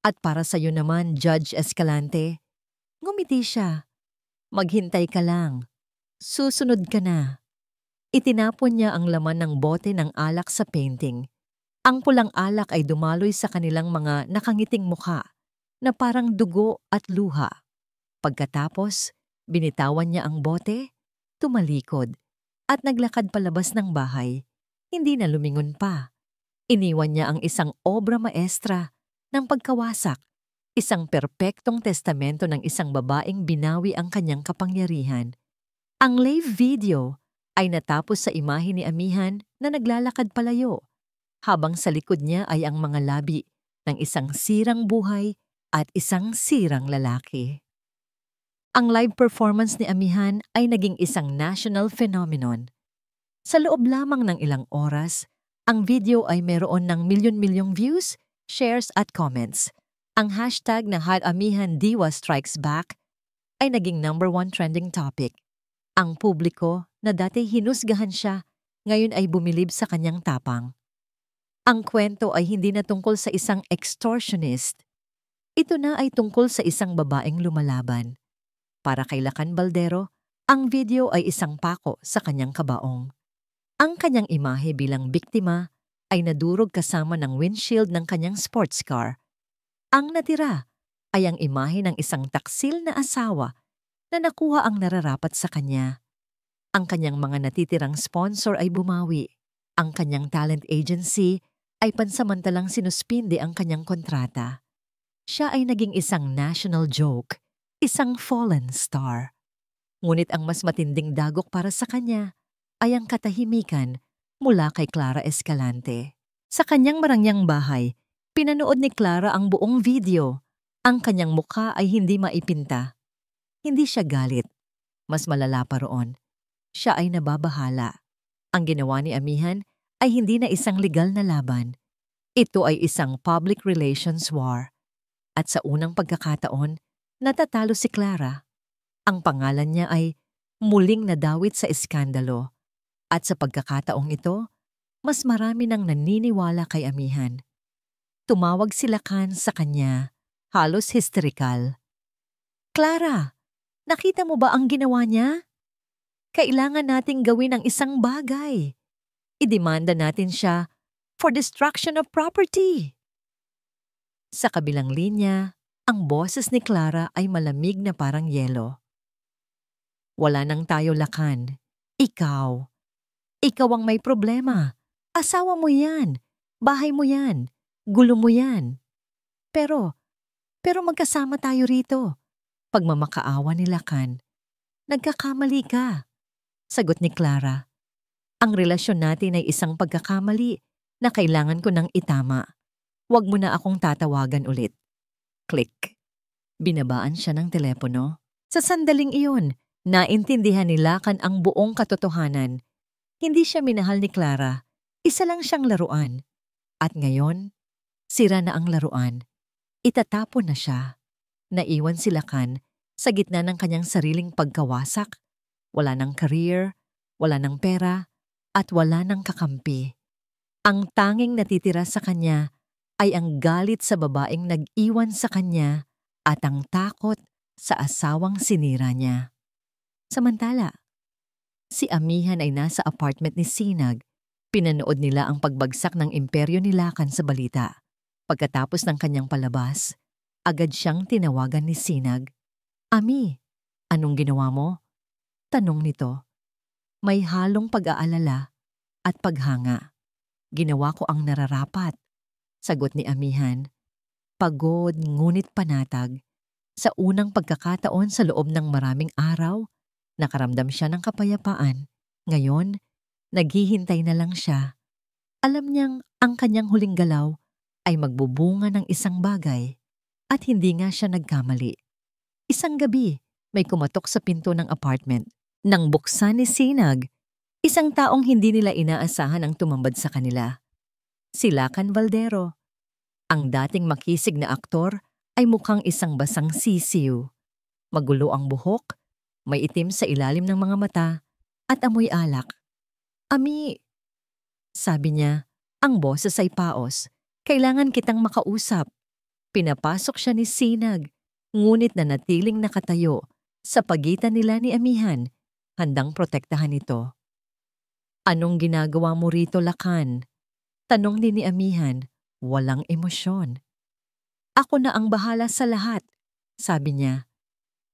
[SPEAKER 1] At para sa iyo naman, Judge Escalante." Ngumiti siya. "Maghintay ka lang. Susunod ka na." Itinapon niya ang laman ng bote ng alak sa painting. Ang pulang alak ay dumaloy sa kanilang mga nakangiting mukha na parang dugo at luha. Pagkatapos, binitawan niya ang bote, tumalikod, at naglakad palabas ng bahay. Hindi na lumingon pa. Iniwan niya ang isang obra maestra ng pagkawasak, isang perpektong testamento ng isang babaeng binawi ang kanyang kapangyarihan. Ang live video ay natapos sa imahe ni Amihan na naglalakad palayo, habang sa likod niya ay ang mga labi ng isang sirang buhay at isang sirang lalaki. Ang live performance ni Amihan ay naging isang national phenomenon. Sa loob lamang ng ilang oras, ang video ay meron ng milyon-milyong views, shares at comments. Ang hashtag na #Amihan Diwa Strikes Back ay naging #1 trending topic. Ang publiko na dati hinusgahan siya, ngayon ay bumilib sa kanyang tapang. Ang kwento ay hindi na tungkol sa isang extortionist. Ito na ay tungkol sa isang babaeng lumalaban. Para kay Lacan Valdero, ang video ay isang pako sa kanyang kabaong. Ang kanyang imahe bilang biktima ay nadurog kasama ng windshield ng kanyang sports car. Ang natira ay ang imahe ng isang taksil na asawa na nakuha ang nararapat sa kanya. Ang kanyang mga natitirang sponsor ay bumawi. Ang kanyang talent agency ay pansamantalang sinuspinde ang kanyang kontrata. Siya ay naging isang national joke, isang fallen star. Ngunit ang mas matinding dagok para sa kanya ay ang katahimikan mula kay Clara Escalante. Sa kanyang marangyang bahay, pinanood ni Clara ang buong video. Ang kanyang mukha ay hindi maipinta. Hindi siya galit. Mas malala pa roon. Siya ay nababahala. Ang ginawa ni Amihan ay hindi na isang legal na laban. Ito ay isang public relations war. At sa unang pagkakataon, natatalo si Clara. Ang pangalan niya ay muling nadawit sa iskandalo. At sa pagkakataong ito, mas marami nang naniniwala kay Amihan. Tumawag si Lacan sa kanya, halos hysterical. "Clara, nakita mo ba ang ginawa niya? Kailangan nating gawin ang isang bagay. Idemanda natin siya for destruction of property." Sa kabilang linya, ang boses ni Clara ay malamig na parang yelo. "Wala nang tayo, Lacan. Ikaw. Ikaw ang may problema. Asawa mo yan. Bahay mo yan. Gulo mo yan. Pero magkasama tayo rito. Pagmamakaawa ni Lakan. Nagkakamali ka. Sagot ni Clara. Ang relasyon natin ay isang pagkakamali na kailangan ko nang itama. Huwag mo na akong tatawagan ulit. Click. Binabaan siya ng telepono. Sa sandaling iyon, naintindihan ni Lakan ang buong katotohanan. Hindi siya minahal ni Clara. Isa lang siyang laruan. At ngayon, sira na ang laruan. Itatapon na siya. Naiwan si Lakan sa gitna ng kanyang sariling pagkawasak. Wala ng career, wala ng pera, at wala ng kakampi. Ang tanging natitira sa kanya ay ang galit sa babaeng nag-iwan sa kanya at ang takot sa asawang sinira niya. Samantala, si Amihan ay nasa apartment ni Sinag. Pinanood nila ang pagbagsak ng imperyo ni Lakan sa balita. Pagkatapos ng kanyang palabas, agad siyang tinawagan ni Sinag. Ami, anong ginawa mo? Tanong nito. May halong pag-aalala at paghanga. Ginawa ko ang nararapat. Sagot ni Amihan. Pagod ngunit panatag. Sa unang pagkakataon sa loob ng maraming araw, nakaramdam siya ng kapayapaan. Ngayon, naghihintay na lang siya. Alam niyang ang kanyang huling galaw ay magbubunga ng isang bagay at hindi nga siya nagkamali. Isang gabi, may kumatok sa pinto ng apartment. Nang buksan ni Sinag, isang taong hindi nila inaasahan ang tumambad sa kanila. Si Lakan Valdero. Ang dating makisig na aktor ay mukhang isang basang sisiw. Magulo ang buhok, may itim sa ilalim ng mga mata, at amoy alak. Ami, sabi niya, ang boses ay paos. Kailangan kitang makausap. Pinapasok siya ni Sinag, ngunit nanatiling nakatayo sa pagitan nila ni Amihan, handang protektahan ito. Anong ginagawa mo rito, Lakan? Tanong din ni Amihan, walang emosyon. Ako na ang bahala sa lahat, sabi niya.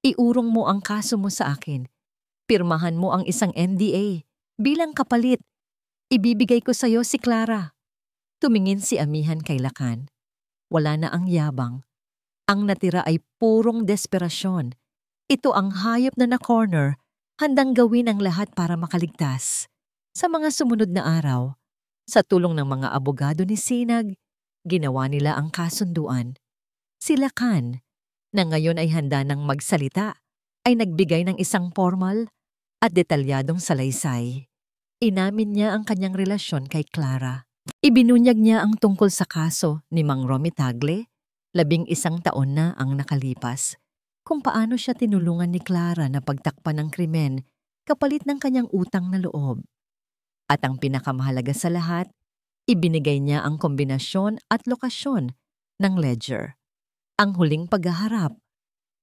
[SPEAKER 1] Iurong mo ang kaso mo sa akin. Pirmahan mo ang isang NDA. Bilang kapalit, ibibigay ko sa iyo si Clara. Tumingin si Amihan kay Lakan. Wala na ang yabang. Ang natira ay purong desperasyon. Ito ang hayop na na-corner, handang gawin ang lahat para makaligtas. Sa mga sumunod na araw, sa tulong ng mga abogado ni Sinag, ginawa nila ang kasunduan. Si Lakan, na ngayon ay handa ng magsalita, ay nagbigay ng isang formal at detalyadong salaysay. Inamin niya ang kanyang relasyon kay Clara. Ibinunyag niya ang tungkol sa kaso ni Mang Romy Tagle, 11 taon na ang nakalipas, kung paano siya tinulungan ni Clara na pagtakpan ng krimen kapalit ng kanyang utang na loob. At ang pinakamahalaga sa lahat, ibinigay niya ang kombinasyon at lokasyon ng ledger. Ang huling paghaharap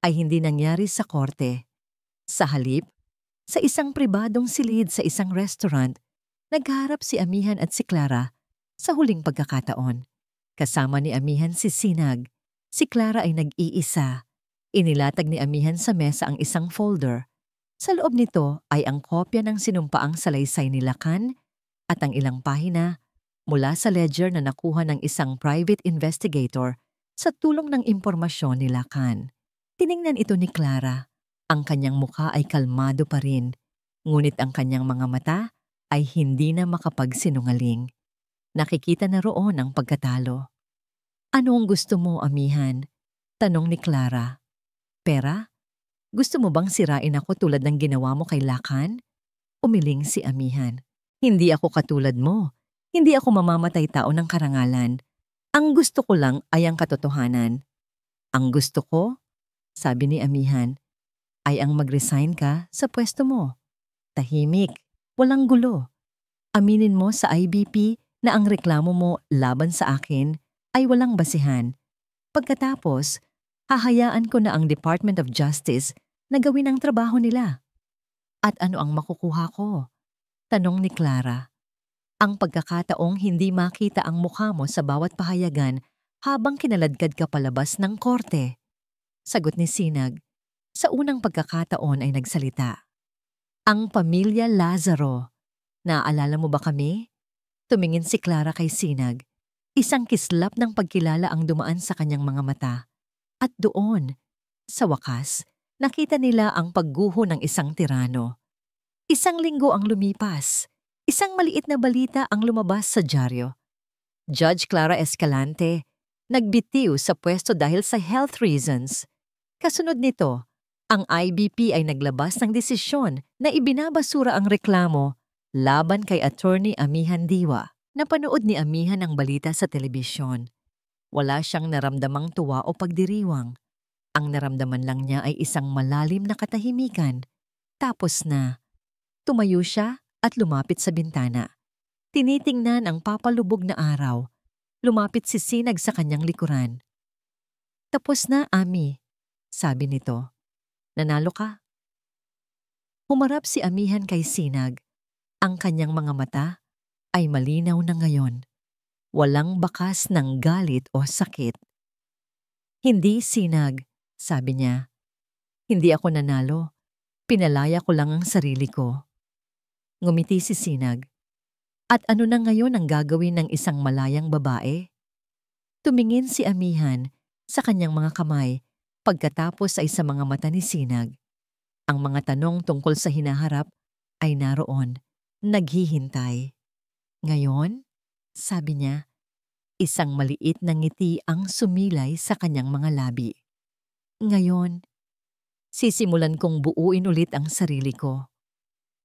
[SPEAKER 1] ay hindi nangyari sa korte. Sa halip, sa isang pribadong silid sa isang restaurant, nagharap si Amihan at si Clara sa huling pagkakataon. Kasama ni Amihan si Sinag, si Clara ay nag-iisa. Inilatag ni Amihan sa mesa ang isang folder. Sa loob nito ay ang kopya ng sinumpaang salaysay ni Lakan at ang ilang pahina mula sa ledger na nakuha ng isang private investigator sa tulong ng impormasyon ni Lakan. Tiningnan ito ni Clara. Ang kanyang mukha ay kalmado pa rin, ngunit ang kanyang mga mata ay hindi na makapagsinungaling. Nakikita na roon ang pagkatalo. Ano ang gusto mo, Amihan? Tanong ni Clara. Pera? Gusto mo bang sirain ako tulad ng ginawa mo kay Lakan? Umiling si Amihan. Hindi ako katulad mo. Hindi ako mamamatay tao ng karangalan. Ang gusto ko lang ay ang katotohanan. Ang gusto ko, sabi ni Amihan, ay ang mag-resign ka sa pwesto mo. Tahimik, walang gulo. Aminin mo sa IBP na ang reklamo mo laban sa akin ay walang basihan. Pagkatapos, hahayaan ko na ang Department of Justice na gawin ang trabaho nila. At ano ang makukuha ko? Tanong ni Clara. Ang pagkakataong hindi makita ang mukha mo sa bawat pahayagan habang kinaladkad ka palabas ng korte. Sagot ni Sinag. Sa unang pagkakataon ay nagsalita. Ang pamilya Lazaro. Naaalala mo ba kami? Tumingin si Clara kay Sinag. Isang kislap ng pagkilala ang dumaan sa kanyang mga mata. At doon, sa wakas, nakita nila ang pagguho ng isang tirano. Isang linggo ang lumipas. Isang maliit na balita ang lumabas sa dyaryo. Judge Clara Escalante, nagbitiw sa pwesto dahil sa health reasons. Kasunod nito, ang IBP ay naglabas ng desisyon na ibinabasura ang reklamo laban kay Attorney Amihan Diwa. Napanood ni Amihan ang balita sa telebisyon. Wala siyang naramdamang tuwa o pagdiriwang. Ang naramdaman lang niya ay isang malalim na katahimikan. Tapos na, tumayo siya at lumapit sa bintana. Tinitingnan ang papalubog na araw. Lumapit si Sinag sa kanyang likuran. Tapos na, Ami, sabi nito. Nanalo ka? Humarap si Amihan kay Sinag. Ang kanyang mga mata ay malinaw na ngayon. Walang bakas ng galit o sakit. Hindi, Sinag, sabi niya. Hindi ako nanalo. Pinalaya ko lang ang sarili ko. Ngumiti si Sinag. At ano na ngayon ang gagawin ng isang malayang babae? Tumingin si Amihan sa kanyang mga kamay pagkatapos ay sa mga mata ni Sinag. Ang mga tanong tungkol sa hinaharap ay naroon, naghihintay. Ngayon, sabi niya, isang maliit na ngiti ang sumilay sa kanyang mga labi. Ngayon, sisimulan kong buuin ulit ang sarili ko.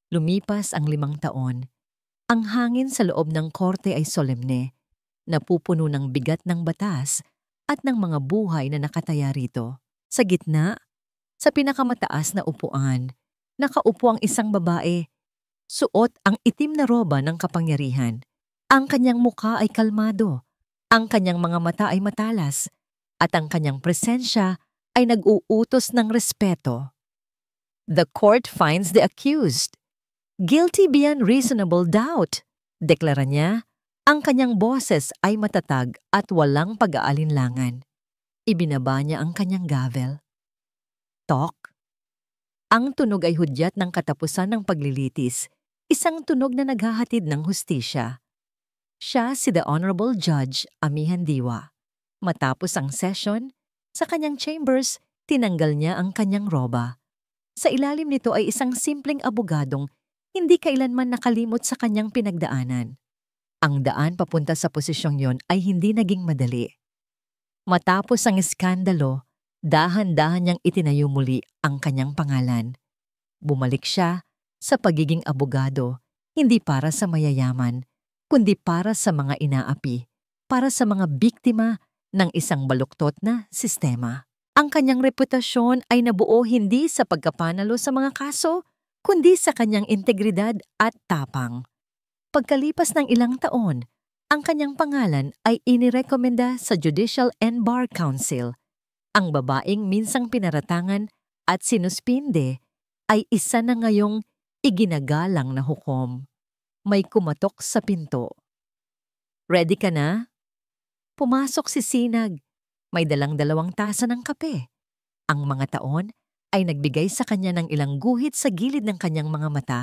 [SPEAKER 1] Lumipas ang 5 taon. Ang hangin sa loob ng korte ay solemne, napupuno ng bigat ng batas at ng mga buhay na nakataya rito. Sa gitna, sa pinakamataas na upuan, nakaupo ang isang babae. Suot ang itim na roba ng kapangyarihan. Ang kanyang mukha ay kalmado, ang kanyang mga mata ay matalas, at ang kanyang presensya ay nag-uutos ng respeto. The court finds the accused guilty beyond reasonable doubt, deklara niya. Ang kanyang boses ay matatag at walang pag-aalinlangan. Ibinaba niya ang kanyang gavel. Tok. Ang tunog ay hudyat ng katapusan ng paglilitis, isang tunog na naghahatid ng hustisya. Siya si the Honorable Judge Amihan Diwa. Matapos ang session, sa kanyang chambers, tinanggal niya ang kanyang roba. Sa ilalim nito ay isang simpleng abogadong hindi kailanman nakalimot sa kanyang pinagdaanan. Ang daan papunta sa posisyong yon ay hindi naging madali. Matapos ang iskandalo, dahan-dahan niyang itinayo muli ang kanyang pangalan. Bumalik siya sa pagiging abogado, hindi para sa mayayaman, kundi para sa mga inaapi, para sa mga biktima ng isang baluktot na sistema. Ang kanyang reputasyon ay nabuo hindi sa pagkapanalo sa mga kaso, kundi sa kanyang integridad at tapang. Pagkalipas ng ilang taon, ang kanyang pangalan ay inirekomenda sa Judicial and Bar Council. Ang babaeng minsang pinaratangan at sinuspinde ay isa na ngayong iginagalang na hukom. May kumatok sa pinto. Ready ka na? Pumasok si Sinag. May dalang 2 tasa ng kape. Ang mga taon ay nagbigay sa kanya ng ilang guhit sa gilid ng kanyang mga mata.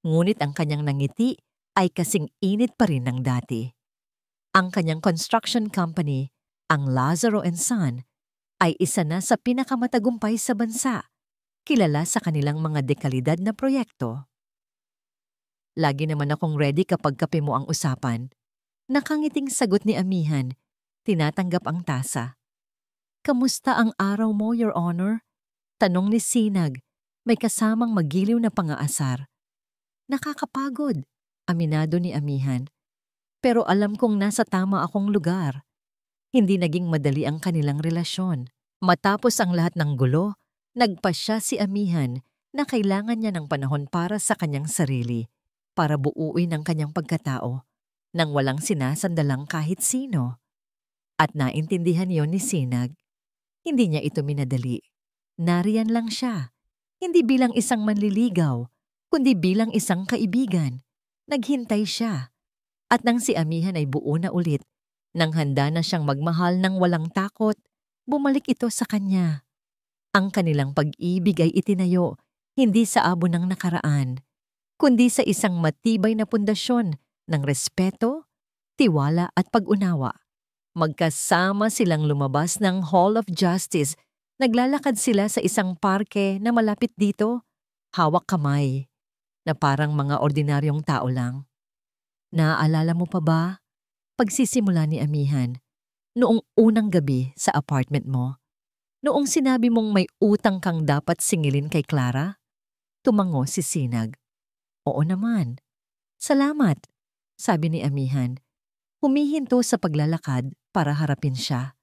[SPEAKER 1] Ngunit ang kanyang nangiti ay kasing init pa rin ng dati. Ang kanyang construction company, ang Lazaro & Son, ay isa na sa pinakamatagumpay sa bansa, kilala sa kanilang mga dekalidad na proyekto. Lagi naman akong ready kapag kape mo ang usapan. Nakangiting sagot ni Amihan, tinatanggap ang tasa. Kamusta ang araw mo, Your Honor? Tanong ni Sinag, may kasamang magiliw na pangaasar. Nakakapagod, aminado ni Amihan. Pero alam kong nasa tama akong lugar. Hindi naging madali ang kanilang relasyon. Matapos ang lahat ng gulo, nagpasya si Amihan na kailangan niya ng panahon para sa kanyang sarili, para buuin ang kanyang pagkatao, nang walang sinasandalang kahit sino. At naintindihan yon ni Sinag. Hindi niya ito minadali. Nariyan lang siya, hindi bilang isang manliligaw, kundi bilang isang kaibigan. Naghintay siya. At nang si Amihan ay buo na ulit, nang handa na siyang magmahal ng walang takot, bumalik ito sa kanya. Ang kanilang pag-ibig ay itinayo, hindi sa abo ng nakaraan, kundi sa isang matibay na pundasyon ng respeto, tiwala at pag-unawa. Magkasama silang lumabas ng Hall of Justice. Naglalakad sila sa isang parke na malapit dito, hawak kamay, na parang mga ordinaryong tao lang. Naaalala mo pa ba? Pagsisimula ni Amihan, noong unang gabi sa apartment mo, noong sinabi mong may utang kang dapat singilin kay Clara? Tumango si Sinag. Oo naman. Salamat, sabi ni Amihan. Humihinto sa paglalakad para harapin siya.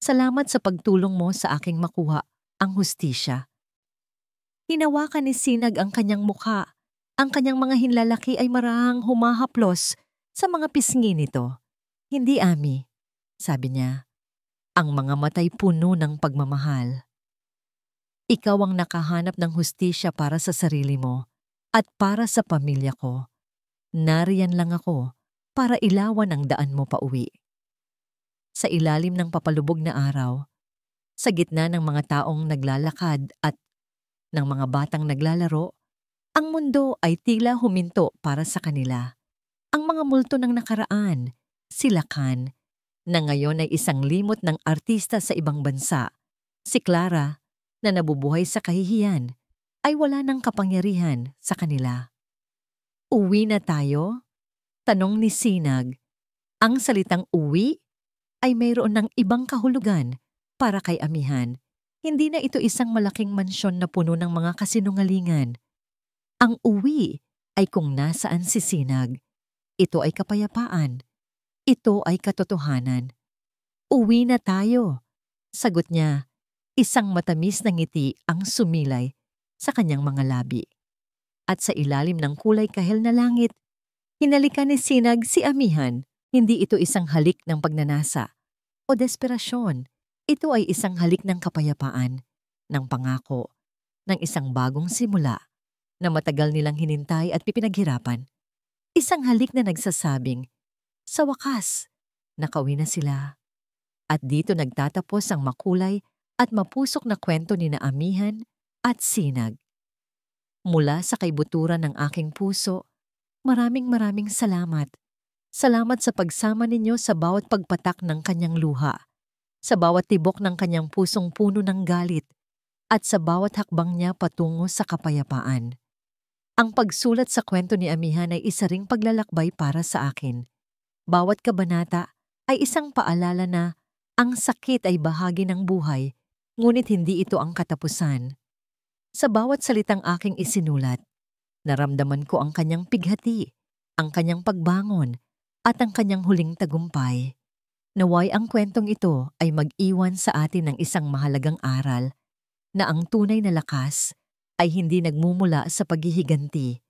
[SPEAKER 1] Salamat sa pagtulong mo sa aking makuha ang hustisya. Hinawakan ni Sinag ang kanyang mukha. Ang kanyang mga hinlalaki ay marahang humahaplos sa mga pisngi nito. Hindi, Ami, sabi niya. Ang mga matay puno ng pagmamahal. Ikaw ang nakahanap ng hustisya para sa sarili mo at para sa pamilya ko. Nariyan lang ako para ilawan ang daan mo pauwi. Sa ilalim ng papalubog na araw, sa gitna ng mga taong naglalakad at ng mga batang naglalaro, ang mundo ay tila huminto para sa kanila. Ang mga multo ng nakaraan, sila Khan, na ngayon ay isang limot ng artista sa ibang bansa. Si Clara, na nabubuhay sa kahihiyan, ay wala ng kapangyarihan sa kanila. Uwi na tayo? Tanong ni Sinag. Ang salitang uwi ay mayroon ng ibang kahulugan para kay Amihan. Hindi na ito isang malaking mansyon na puno ng mga kasinungalingan. Ang uwi ay kung nasaan si Sinag. Ito ay kapayapaan. Ito ay katotohanan. Uwi na tayo, sagot niya. Isang matamis na ngiti ang sumilay sa kanyang mga labi. At sa ilalim ng kulay kahel na langit, hinalikan ni Sinag si Amihan. Hindi ito isang halik ng pagnanasa o desperasyon. Ito ay isang halik ng kapayapaan, ng pangako, ng isang bagong simula na matagal nilang hinintay at pipinaghirapan. Isang halik na nagsasabing, sa wakas, nakauwi na sila. At dito nagtatapos ang makulay at mapusok na kwento ni na Amihan at Sinag. Mula sa kaibuturan ng aking puso, maraming salamat. Salamat sa pagsama ninyo sa bawat pagpatak ng kanyang luha, sa bawat tibok ng kanyang pusong puno ng galit, at sa bawat hakbang niya patungo sa kapayapaan. Ang pagsulat sa kwento ni Amihan ay isa ring paglalakbay para sa akin. Bawat kabanata ay isang paalala na ang sakit ay bahagi ng buhay, ngunit hindi ito ang katapusan. Sa bawat salitang aking isinulat, naramdaman ko ang kanyang pighati, ang kanyang pagbangon, at ang kanyang huling tagumpay. Naway ang kwentong ito ay mag-iwan sa atin ng isang mahalagang aral na ang tunay na lakas ay hindi nagmumula sa paghihiganti,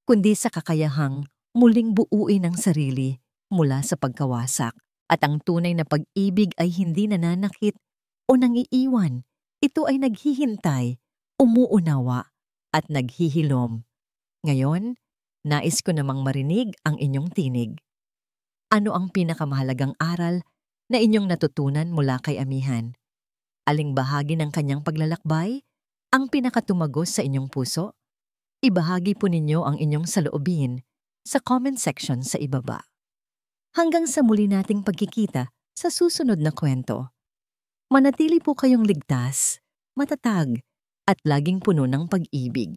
[SPEAKER 1] kundi sa kakayahang muling buuin ang sarili mula sa pagkawasak. At ang tunay na pag-ibig ay hindi nananakit o nangiiwan. Ito ay naghihintay, umuunawa, at naghihilom. Ngayon, nais ko namang marinig ang inyong tinig. Ano ang pinakamahalagang aral na inyong natutunan mula kay Amihan? Aling bahagi ng kanyang paglalakbay ang pinakatumagos sa inyong puso? Ibahagi po ninyo ang inyong saloobin sa comment section sa ibaba. Hanggang sa muli nating pagkikita sa susunod na kwento. Manatili po kayong ligtas, matatag, at laging puno ng pag-ibig.